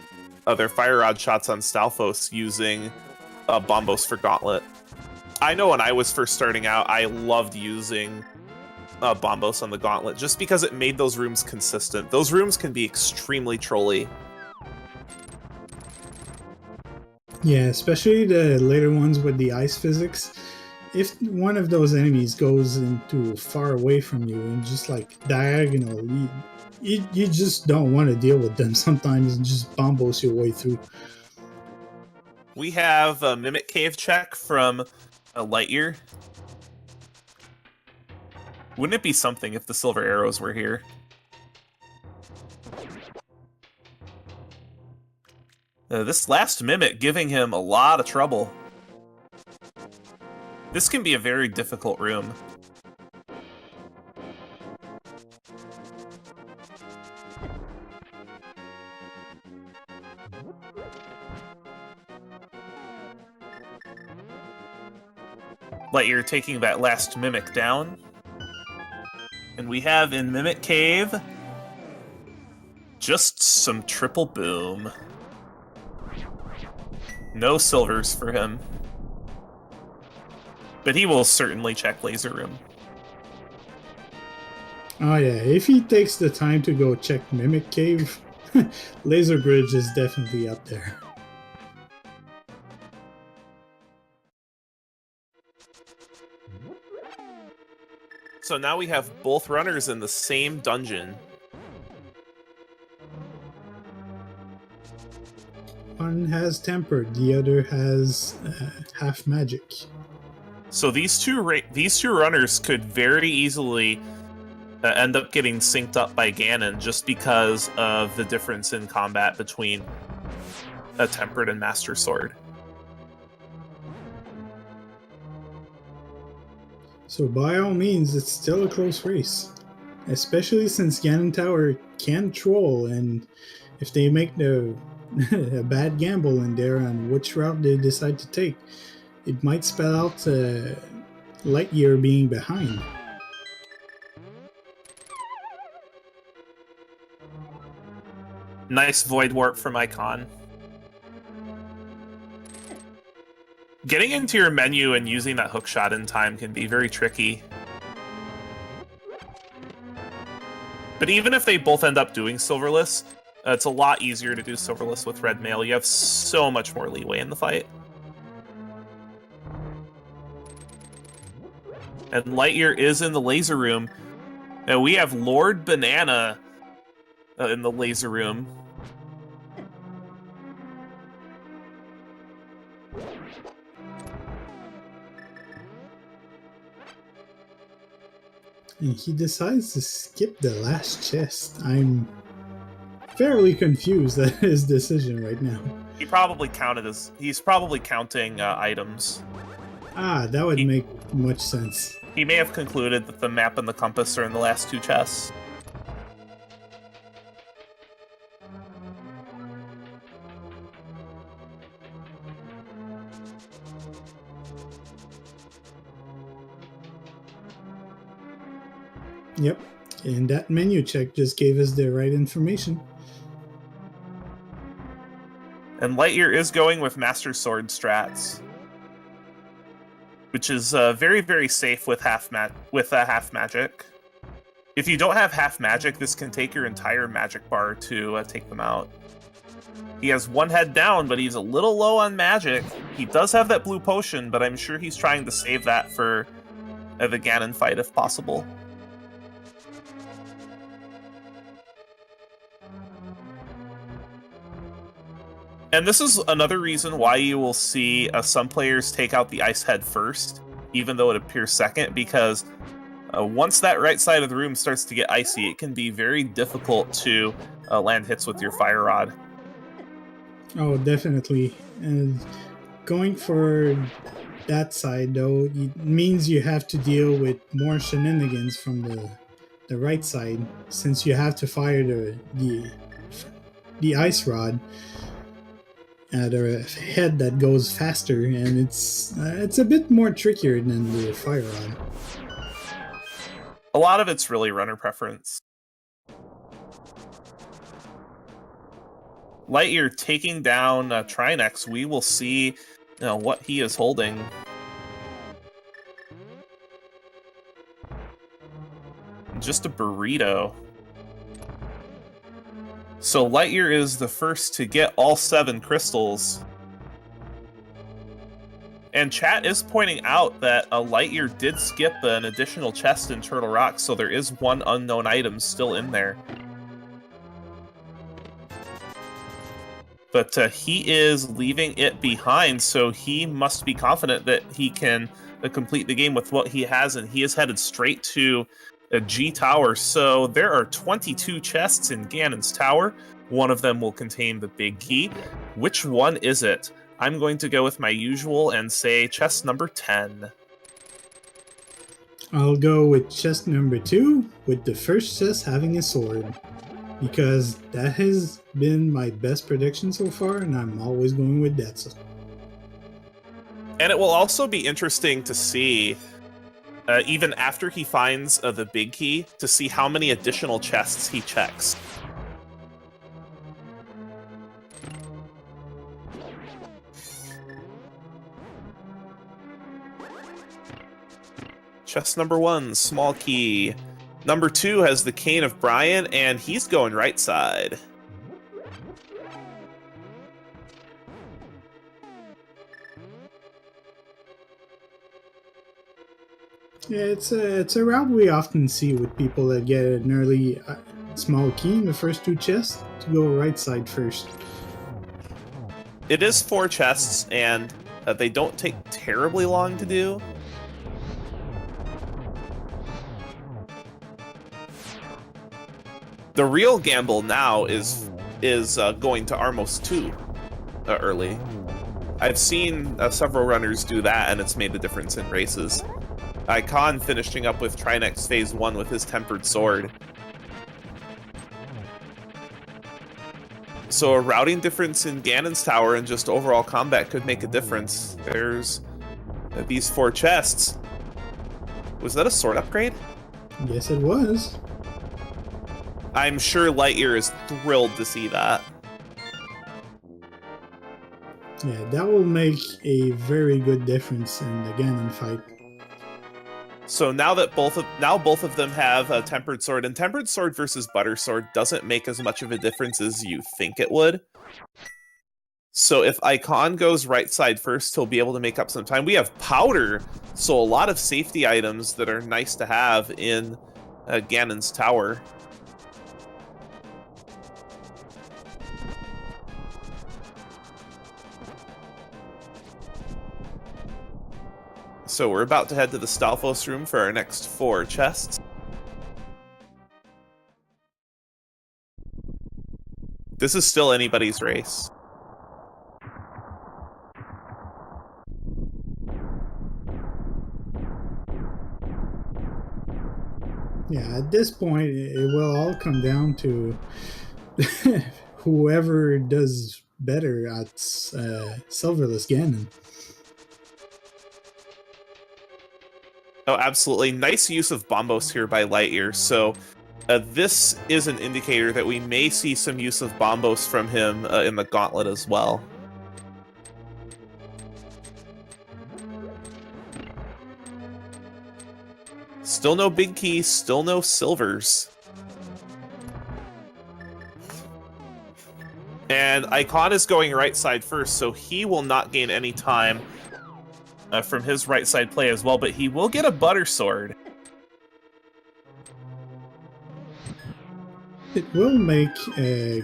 S2: their Fire Rod shots on Stalfos using Bombos for gauntlet. I know when I was first starting out, I loved using Bombos on the gauntlet just because it made those rooms consistent. Those rooms can be extremely trolly.
S1: Yeah, especially the later ones with the ice physics. If one of those enemies goes into far away from you and just like diagonal, you just don't want to deal with them sometimes and just bombos your way through.
S2: We have a Mimic Cave check from a LiteYear. Wouldn't it be something if the silver arrows were here? This last Mimic giving him a lot of trouble. This can be a very difficult room. LiteYear taking that last Mimic down. And we have in Mimic Cave just some triple boom. No silvers for him. But he will certainly check Laser Room.
S1: Oh yeah, if he takes the time to go check Mimic Cave, Laser Bridge is definitely up there.
S2: So now we have both runners in the same dungeon.
S1: One has tempered, the other has half magic.
S2: So these two runners could very easily end up getting synced up by Ganon just because of the difference in combat between a tempered and master sword.
S1: So by all means, it's still a close race. Especially since Ganon Tower can troll, and if they make a bad gamble in there on which route they decide to take, it might spell out LiteYear being behind.
S2: Nice Void Warp from Icawn. Getting into your menu and using that hook shot in time can be very tricky. But even if they both end up doing Silverless, it's a lot easier to do Silverless with Red Mail. You have so much more leeway in the fight. And LiteYear is in the Laser Room. And we have Lord Banana in the Laser Room.
S1: And he decides to skip the last chest. I'm fairly confused at his decision right now.
S2: He probably counted as... He's probably counting items.
S1: Ah, that would make much sense.
S2: He may have concluded that the map and the compass are in the last two chests.
S1: Yep, and that menu check just gave us the right information.
S2: And LiteYear is going with Master Sword strats, which is very, very safe with half magic. If you don't have half magic, this can take your entire magic bar to take them out. He has one head down, but he's a little low on magic. He does have that blue potion, but I'm sure he's trying to save that for the Ganon fight if possible. And this is another reason why you will see some players take out the ice head first, even though it appears second, because once that right side of the room starts to get icy, it can be very difficult to land hits with your fire rod.
S1: Oh, definitely. And going for that side, though, it means you have to deal with more shenanigans from the right side, since you have to fire the ice rod at a head that goes faster, and it's a bit more trickier than the fire rod.
S2: A lot of it's really runner preference. LiteYear taking down Trinex. We will see what he is holding. Just a burrito. So LiteYear is the first to get all 7 crystals. And chat is pointing out that a LiteYear did skip an additional chest in Turtle Rock, so there is one unknown item still in there. But he is leaving it behind, so he must be confident that he can complete the game with what he has, and he is headed straight to a G Tower. So there are 22 chests in Ganon's Tower. One of them will contain the big key. Which one is it? I'm going to go with my usual and say chest number 10.
S1: I'll go with chest number 2, with the first chest having a sword. Because that has been my best prediction so far, and I'm always going with that.
S2: And it will also be interesting to see, even after he finds the big key, to see how many additional chests he checks. Chest number 1, small key. Number 2 has the Cane of Brian, and he's going right side.
S1: Yeah, it's a route we often see with people that get an early small key in the first 2 chests to go right side first.
S2: It is 4 chests, and they don't take terribly long to do. The real gamble now is going to Armos 2 early. I've seen several runners do that, and it's made a difference in races. Icawn finishing up with Trinex Phase 1 with his Tempered Sword. So a routing difference in Ganon's Tower and just overall combat could make a difference. There's these 4 chests. Was that a sword upgrade?
S1: Yes, it was.
S2: I'm sure LiteYear is thrilled to see that.
S1: Yeah, that will make a very good difference in the Ganon fight.
S2: So now that both of them have a Tempered Sword, and Tempered Sword versus Butter Sword doesn't make as much of a difference as you think it would. So if Icawn goes right side first, he'll be able to make up some time. We have Powder, so a lot of safety items that are nice to have in Ganon's Tower. So we're about to head to the Stalfos room for our next 4 chests. This is still anybody's race.
S1: Yeah, at this point, it will all come down to whoever does better at Silverless Ganon.
S2: Oh, absolutely. Nice use of Bombos here by LiteYear. So this is an indicator that we may see some use of Bombos from him in the Gauntlet as well. Still no big key, still no silvers. And Icawn is going right side first, so he will not gain any time from his right side play as well, but he will get a Butter Sword.
S1: It will make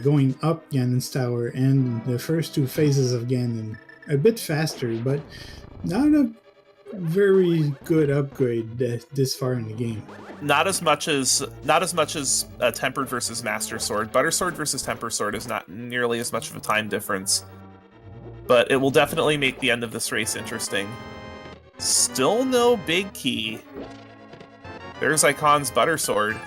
S1: going up Ganon's Tower and the first 2 phases of Ganon a bit faster, but not a very good upgrade this far in the game.
S2: Not as much as Tempered versus Master Sword. Butter Sword versus Tempered Sword is not nearly as much of a time difference, but it will definitely make the end of this race interesting. Still no big key. There's Icawn's Butter Sword.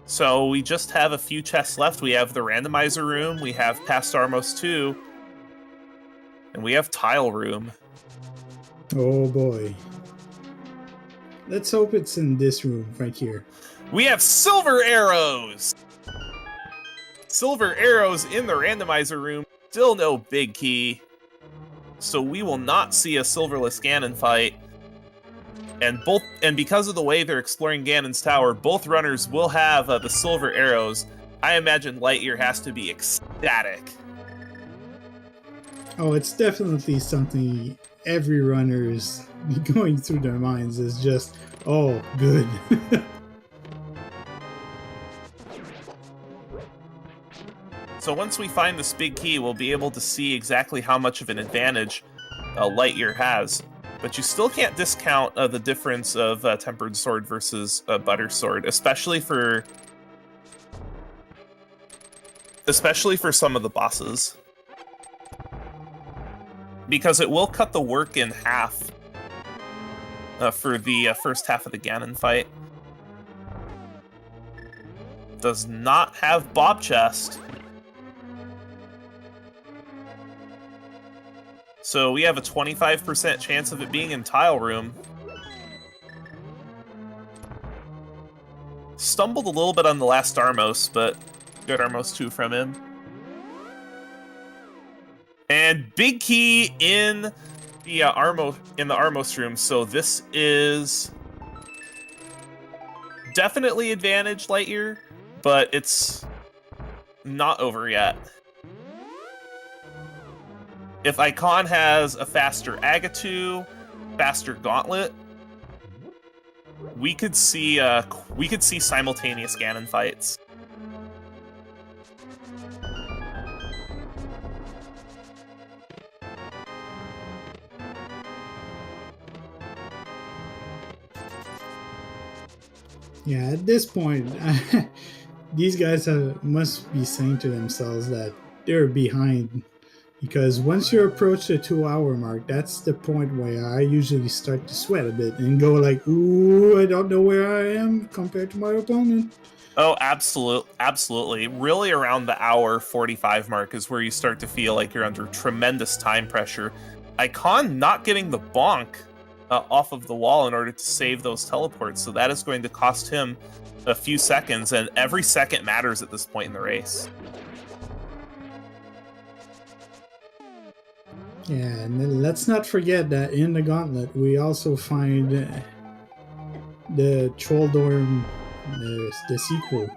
S2: So we just have a few chests left. We have the Randomizer room, we have Past Armos 2, and we have Tile room.
S1: Oh boy. Let's hope it's in this room right here.
S2: We have Silver Arrows! Silver Arrows in the Randomizer room. Still no big key. So we will not see a Silverless Ganon fight. And because of the way they're exploring Ganon's Tower, both runners will have the Silver Arrows. I imagine LiteYear has to be ecstatic.
S1: Oh, it's definitely something every runner is going through their minds, is just, oh, good.
S2: So once we find this big key, we'll be able to see exactly how much of an advantage LiteYear has. But you still can't discount the difference of Tempered Sword versus Butter Sword, especially for some of the bosses. Because it will cut the work in half for the first half of the Ganon fight. Does not have Bob Chest. So we have a 25% chance of it being in Tile Room. Stumbled a little bit on the last Armos, but good Armos 2 from him. And big key in the Armos room. So this is definitely advantage LiteYear, but it's not over yet. If Icawn has a faster Agatu, faster Gauntlet, we could see simultaneous Ganon fights.
S1: Yeah, at this point, these guys must be saying to themselves that they're behind. Because once you approach the 2-hour mark, that's the point where I usually start to sweat a bit and go like, ooh, I don't know where I am compared to my opponent.
S2: Oh, absolutely. Really around the hour 45 mark is where you start to feel like you're under tremendous time pressure. Icawn not getting the bonk off of the wall in order to save those teleports, so that is going to cost him a few seconds, and every second matters at this point in the race.
S1: Yeah, and then let's not forget that in the Gauntlet, we also find the Troll Dorm, the sequel,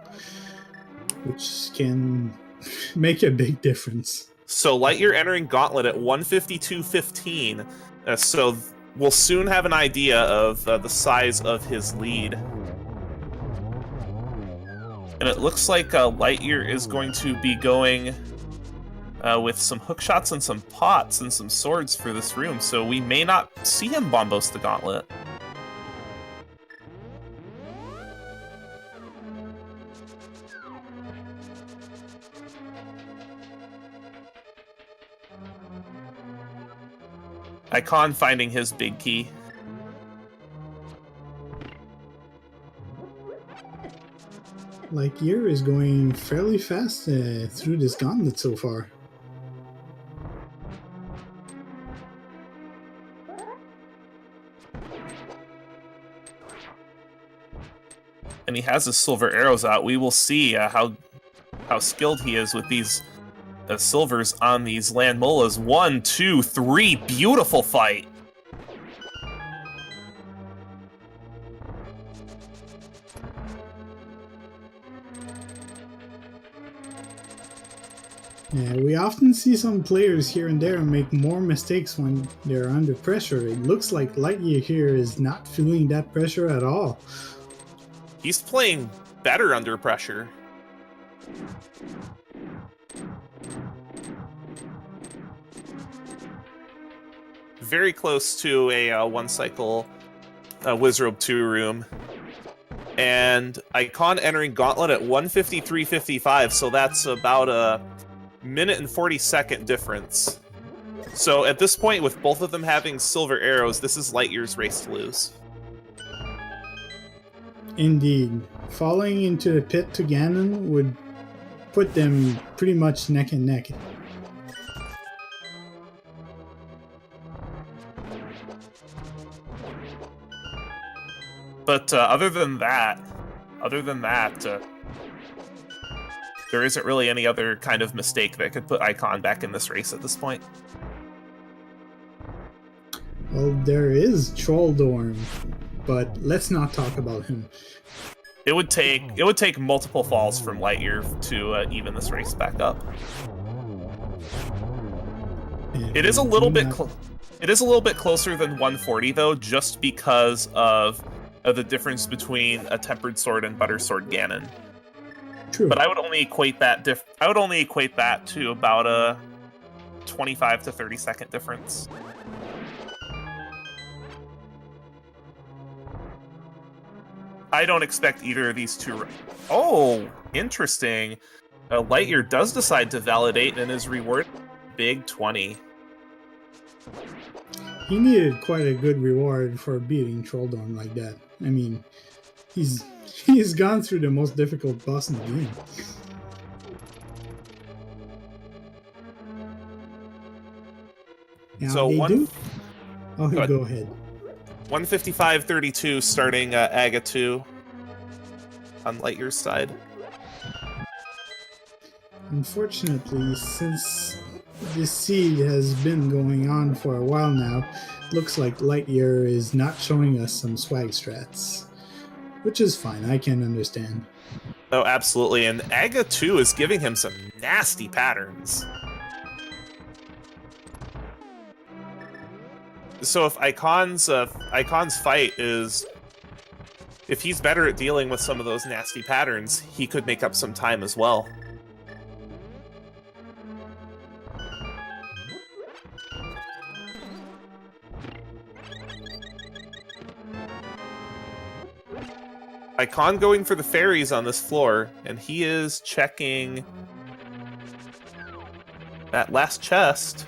S1: which can make a big difference.
S2: So LiteYear entering Gauntlet at 152.15, so we'll soon have an idea of the size of his lead. And it looks like LiteYear is going to be going with some hook shots and some pots and some swords for this room, so we may not see him bombos the Gauntlet. Icawn finding his big key.
S1: LiteYear is going fairly fast through this Gauntlet so far.
S2: And he has his silver arrows out. We will see how skilled he is with these silvers on these land molas. 1, 2, 3, beautiful fight.
S1: Yeah, we often see some players here and there make more mistakes when they're under pressure. It looks like LiteYear here is not feeling that pressure at all.
S2: He's playing better under pressure. Very close to a one-cycle Wizrobe 2 room. And Icawn entering Gauntlet at 153.55, so that's about a minute and 40-second difference. So at this point, with both of them having silver arrows, this is LiteYear's race to lose.
S1: Indeed. Falling into the pit to Ganon would put them pretty much neck and neck.
S2: But other than that, there isn't really any other kind of mistake that could put Icawn back in this race at this point.
S1: Well, there is Troll Dorm, but let's not talk about him.
S2: It would take multiple falls from LiteYear to even this race back up. It is a little bit closer than 140 though, just because of the difference between a tempered sword and butter sword Ganon.
S1: True.
S2: But I would only equate that to about a 25 to 30 second difference. I don't expect either of these two. Oh, interesting. LiteYear does decide to validate and is rewarded big 20.
S1: He needed quite a good reward for beating Trolldorn like that. I mean, he's gone through the most difficult boss in the game. Now
S2: So
S1: go ahead.
S2: 155.32 starting Aga 2 on LiteYear's side.
S1: Unfortunately, since this seed has been going on for a while now, looks like LiteYear is not showing us some swag strats. Which is fine, I can understand.
S2: Oh, absolutely, and Aga 2 is giving him some nasty patterns. So if Icawn's fight is... If he's better at dealing with some of those nasty patterns, he could make up some time as well. Icawn going for the fairies on this floor, and he is checking that last chest.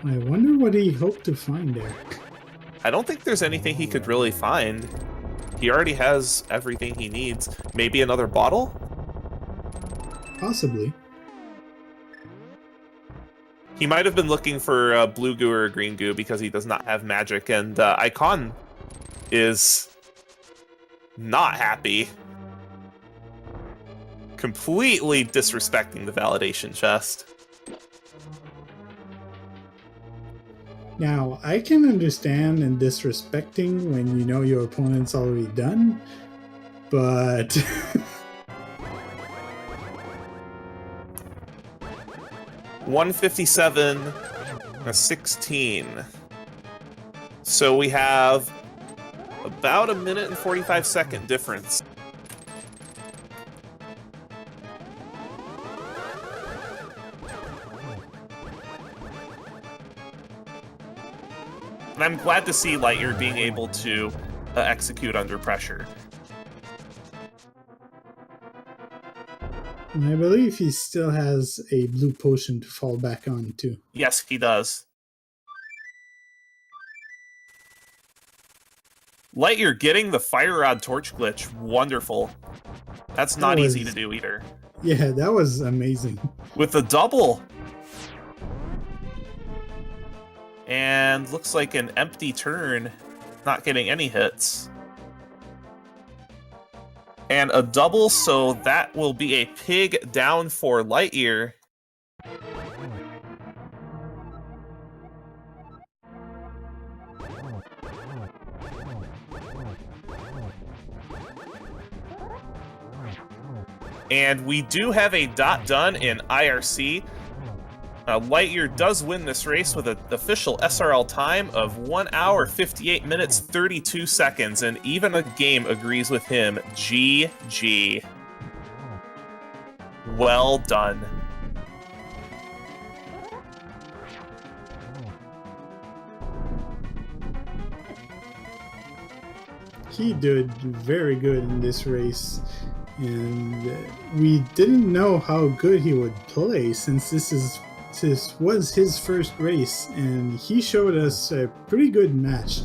S1: I wonder what he hoped to find there.
S2: I don't think there's anything he could really find. He already has everything he needs. Maybe another bottle?
S1: Possibly.
S2: He might have been looking for blue goo or green goo because he does not have magic, and Icawn is not happy. Completely disrespecting the validation chest.
S1: Now, I can understand and disrespecting when you know your opponent's already done, but...
S2: 157-16. So we have about a minute and 45-second difference. And I'm glad to see LiteYear being able to execute under pressure.
S1: I believe he still has a blue potion to fall back on, too.
S2: Yes, he does. LiteYear getting the Fire Rod Torch glitch, wonderful. That's not easy to do either.
S1: Yeah, that was amazing.
S2: With the double! And looks like an empty turn, not getting any hits. And a double, so that will be a pig down for LiteYear. And we do have a dot done in IRC. LiteYear does win this race with an official SRL time of 1 hour, 58 minutes, 32 seconds, and even a game agrees with him. GG. Well done.
S1: He did very good in this race, and we didn't know how good he would play since this was his first race, and he showed us a pretty good match.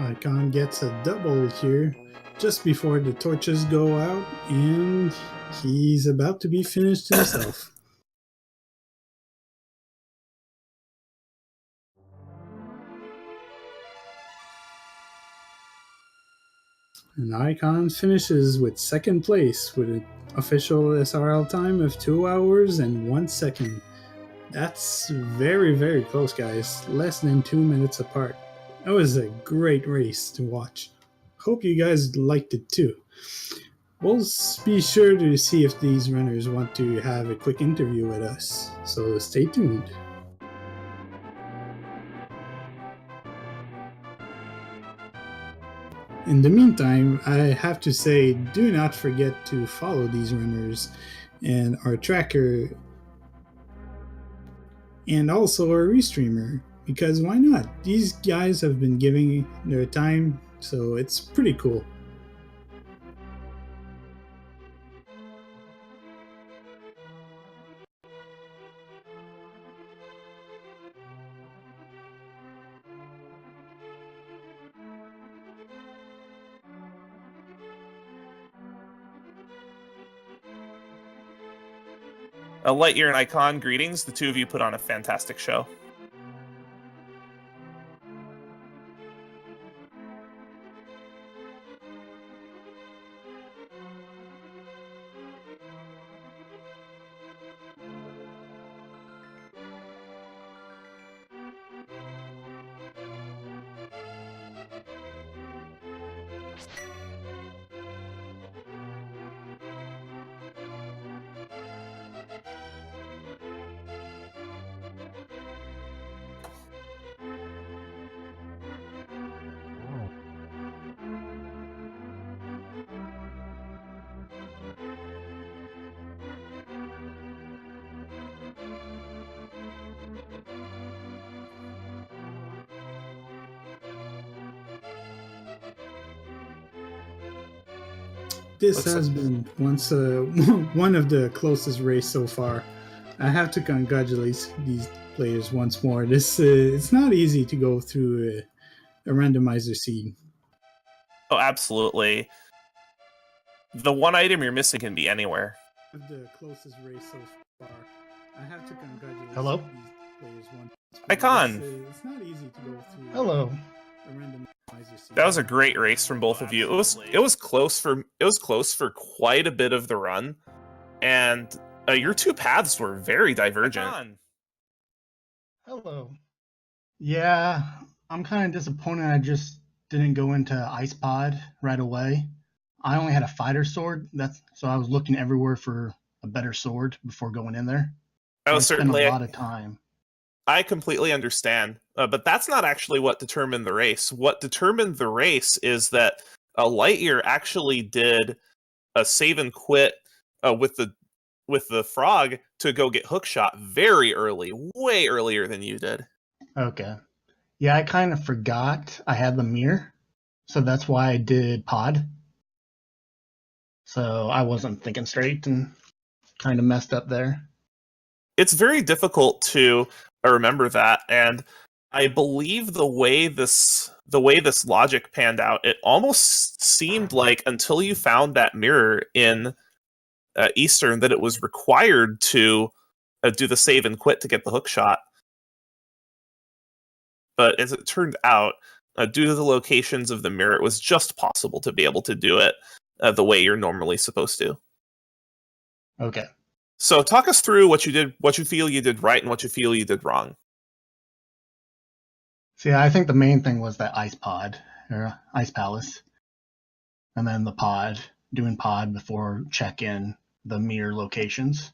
S1: Icawn gets a double here just before the torches go out, and he's about to be finished himself. And Icawn finishes with second place with an official SRL time of 2 hours and 1 second. That's very, very close, guys. Less than 2 minutes apart. That was a great race to watch. Hope you guys liked it too. We'll be sure to see if these runners want to have a quick interview with us, so stay tuned. In the meantime, I have to say, do not forget to follow these runners and our tracker and also our restreamer, because why not? These guys have been giving their time, so it's pretty cool.
S2: LiteYear and Icawn, greetings. The two of you put on a fantastic show.
S1: This has been one of the closest race so far. I have to congratulate these players once more. It's not easy to go through a randomizer seed.
S2: Oh, absolutely. The one item you're missing can be anywhere.
S1: The closest race so far. I have to congratulate
S3: Hello?
S1: these players once more.
S2: Icawn.
S1: It's not easy to go through.
S3: Hello.
S1: A randomizer seed.
S2: That was a great race from both of you. It was close for quite a bit of the run, and your two paths were very divergent.
S3: Hello. Yeah, I'm kind of disappointed I just didn't go into Ice Pod right away. I only had a fighter sword, so I was looking everywhere for a better sword before going in there.
S2: Oh,
S3: I spent
S2: certainly.
S3: a lot of time.
S2: I completely understand, but that's not actually what determined the race. What determined the race is that LiteYear actually did a save and quit with the frog to go get hookshot very early, way earlier than you did.
S3: Okay. Yeah, I kind of forgot I had the mirror, so that's why I did pod. So I wasn't thinking straight and kind of messed up there.
S2: It's very difficult to remember that, and I believe the way this logic panned out, it almost seemed like until you found that mirror in Eastern that it was required to do the save and quit to get the hook shot. But as it turned out, due to the locations of the mirror, it was just possible to be able to do it the way you're normally supposed to.
S3: Okay.
S2: So talk us through what you did, what you feel you did right, and what you feel you did wrong.
S3: See, I think the main thing was that ice pod, or ice palace. And then the pod, doing pod before check-in the mirror locations.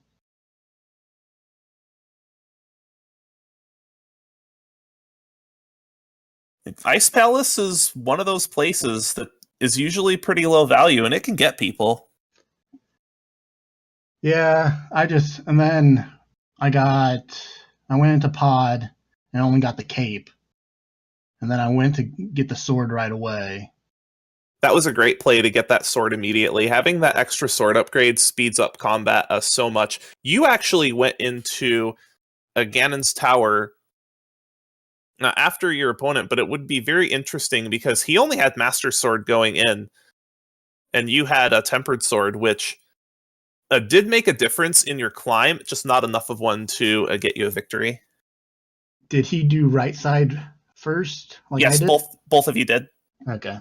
S2: Ice Palace is one of those places that is usually pretty low value, and it can get people.
S3: Yeah, and then I went into pod and only got the cape. And then I went to get the sword right away.
S2: That was a great play to get that sword immediately. Having that extra sword upgrade speeds up combat so much. You actually went into Ganon's Tower after your opponent, but it would be very interesting because he only had Master Sword going in, and you had a Tempered Sword, which did make a difference in your climb, just not enough of one to get you a victory.
S3: Did he do right side first? Like
S2: yes,
S3: I did?
S2: both of you did.
S3: Okay.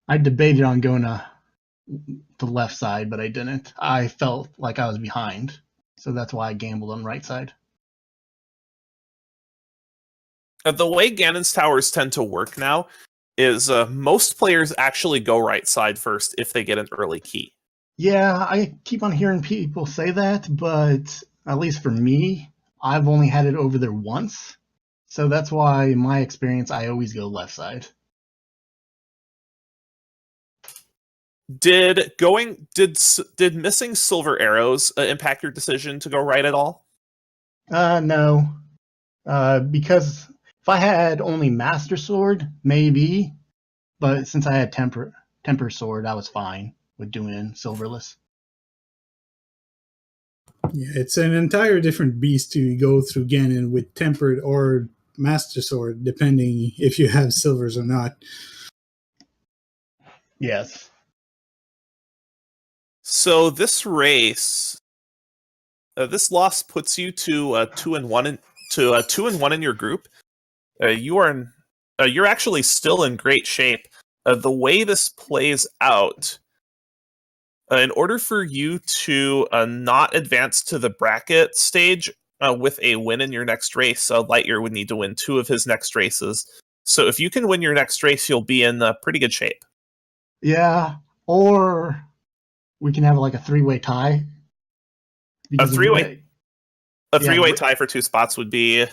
S3: I debated on going to the left side, but I didn't. I felt like I was behind, so that's why I gambled on right side.
S2: The way Ganon's towers tend to work now is most players actually go right side first if they get an early key.
S3: Yeah, I keep on hearing people say that, but at least for me, I've only had it over there once. So that's why, in my experience, I always go left side.
S2: Did missing silver arrows impact your decision to go right at all?
S3: No. Because if I had only Master Sword, maybe. But since I had Temper Sword, I was fine with doing silverless.
S1: Yeah, it's an entire different beast to go through Ganon with Tempered or Master Sword, depending if you have silvers or not.
S3: Yes.
S2: So this race, this loss puts you to 2-1 in your group. You're actually still in great shape. The way this plays out, in order for you to not advance to the bracket stage with a win in your next race, LiteYear would need to win 2 of his next races. So if you can win your next race, you'll be in pretty good shape.
S3: Yeah, or we can have like a 3-way tie.
S2: A three-way tie for 2 spots would be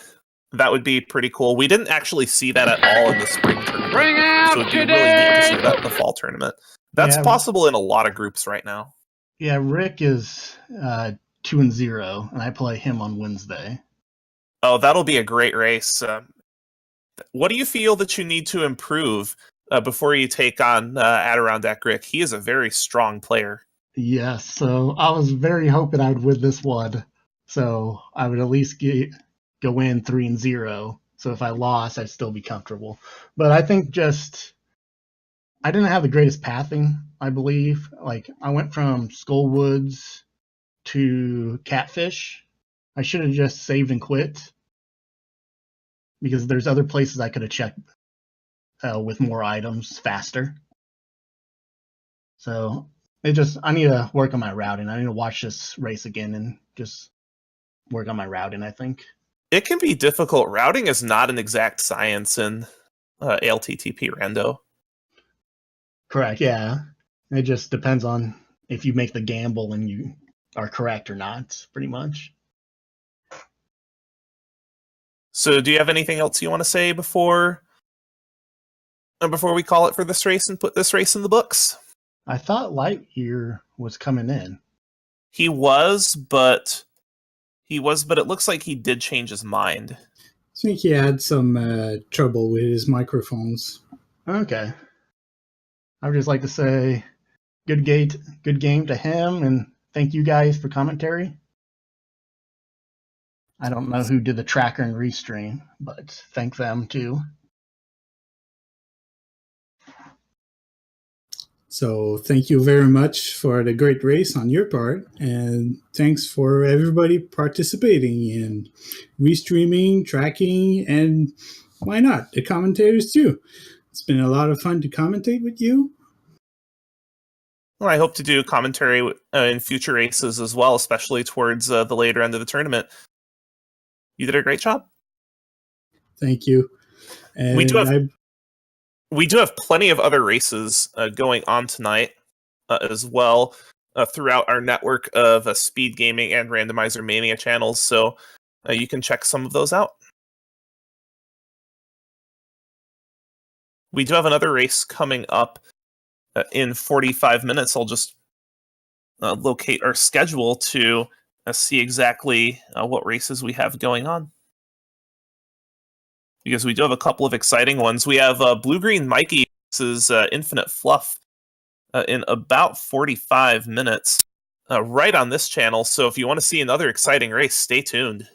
S2: pretty cool. We didn't actually see that at all in the spring tournament.
S4: Bring out
S2: so it'd be
S4: today!
S2: really neat to see that in the fall tournament. That's possible in a lot of groups right now.
S3: Yeah, Rick is 2-0, and I play him on Wednesday.
S2: Oh, that'll be a great race. What do you feel that you need to improve before you take on Adirondack Rick? He is a very strong player.
S3: Yes, so I was very hoping I would win this one. So I would at least go in 3-0. So if I lost, I'd still be comfortable. But I think I didn't have the greatest pathing, I believe. Like, I went from Skullwoods to Catfish. I should have just saved and quit, because there's other places I could have checked with more items faster. So I need to work on my routing. I need to watch this race again and just work on my routing, I think.
S2: It can be difficult. Routing is not an exact science in ALTTP Rando.
S3: Correct, yeah. It just depends on if you make the gamble and you are correct or not, pretty much.
S2: So do you have anything else you want to say before we call it for this race and put this race in the books?
S3: I thought LiteYear was coming in.
S2: He was, but it looks like he did change his mind.
S1: I think he had some trouble with his microphones.
S3: Okay. I would just like to say good game to him, and thank you guys for commentary. I don't know who did the tracker and restream, but thank them too.
S1: So thank you very much for the great race on your part, and thanks for everybody participating in restreaming, tracking, and why not, the commentators too. It's been a lot of fun to commentate with you.
S2: Well, I hope to do commentary in future races as well, especially towards the later end of the tournament. You did a great job.
S1: Thank you. And
S2: we do have plenty of other races going on tonight as well throughout our network of Speed Gaming and Randomizer Mania channels, so you can check some of those out. We do have another race coming up in 45 minutes. I'll just locate our schedule to see exactly what races we have going on, because we do have a couple of exciting ones. We have Blue Green Mikey versus Infinite Fluff in about 45 minutes right on this channel. So if you want to see another exciting race, stay tuned.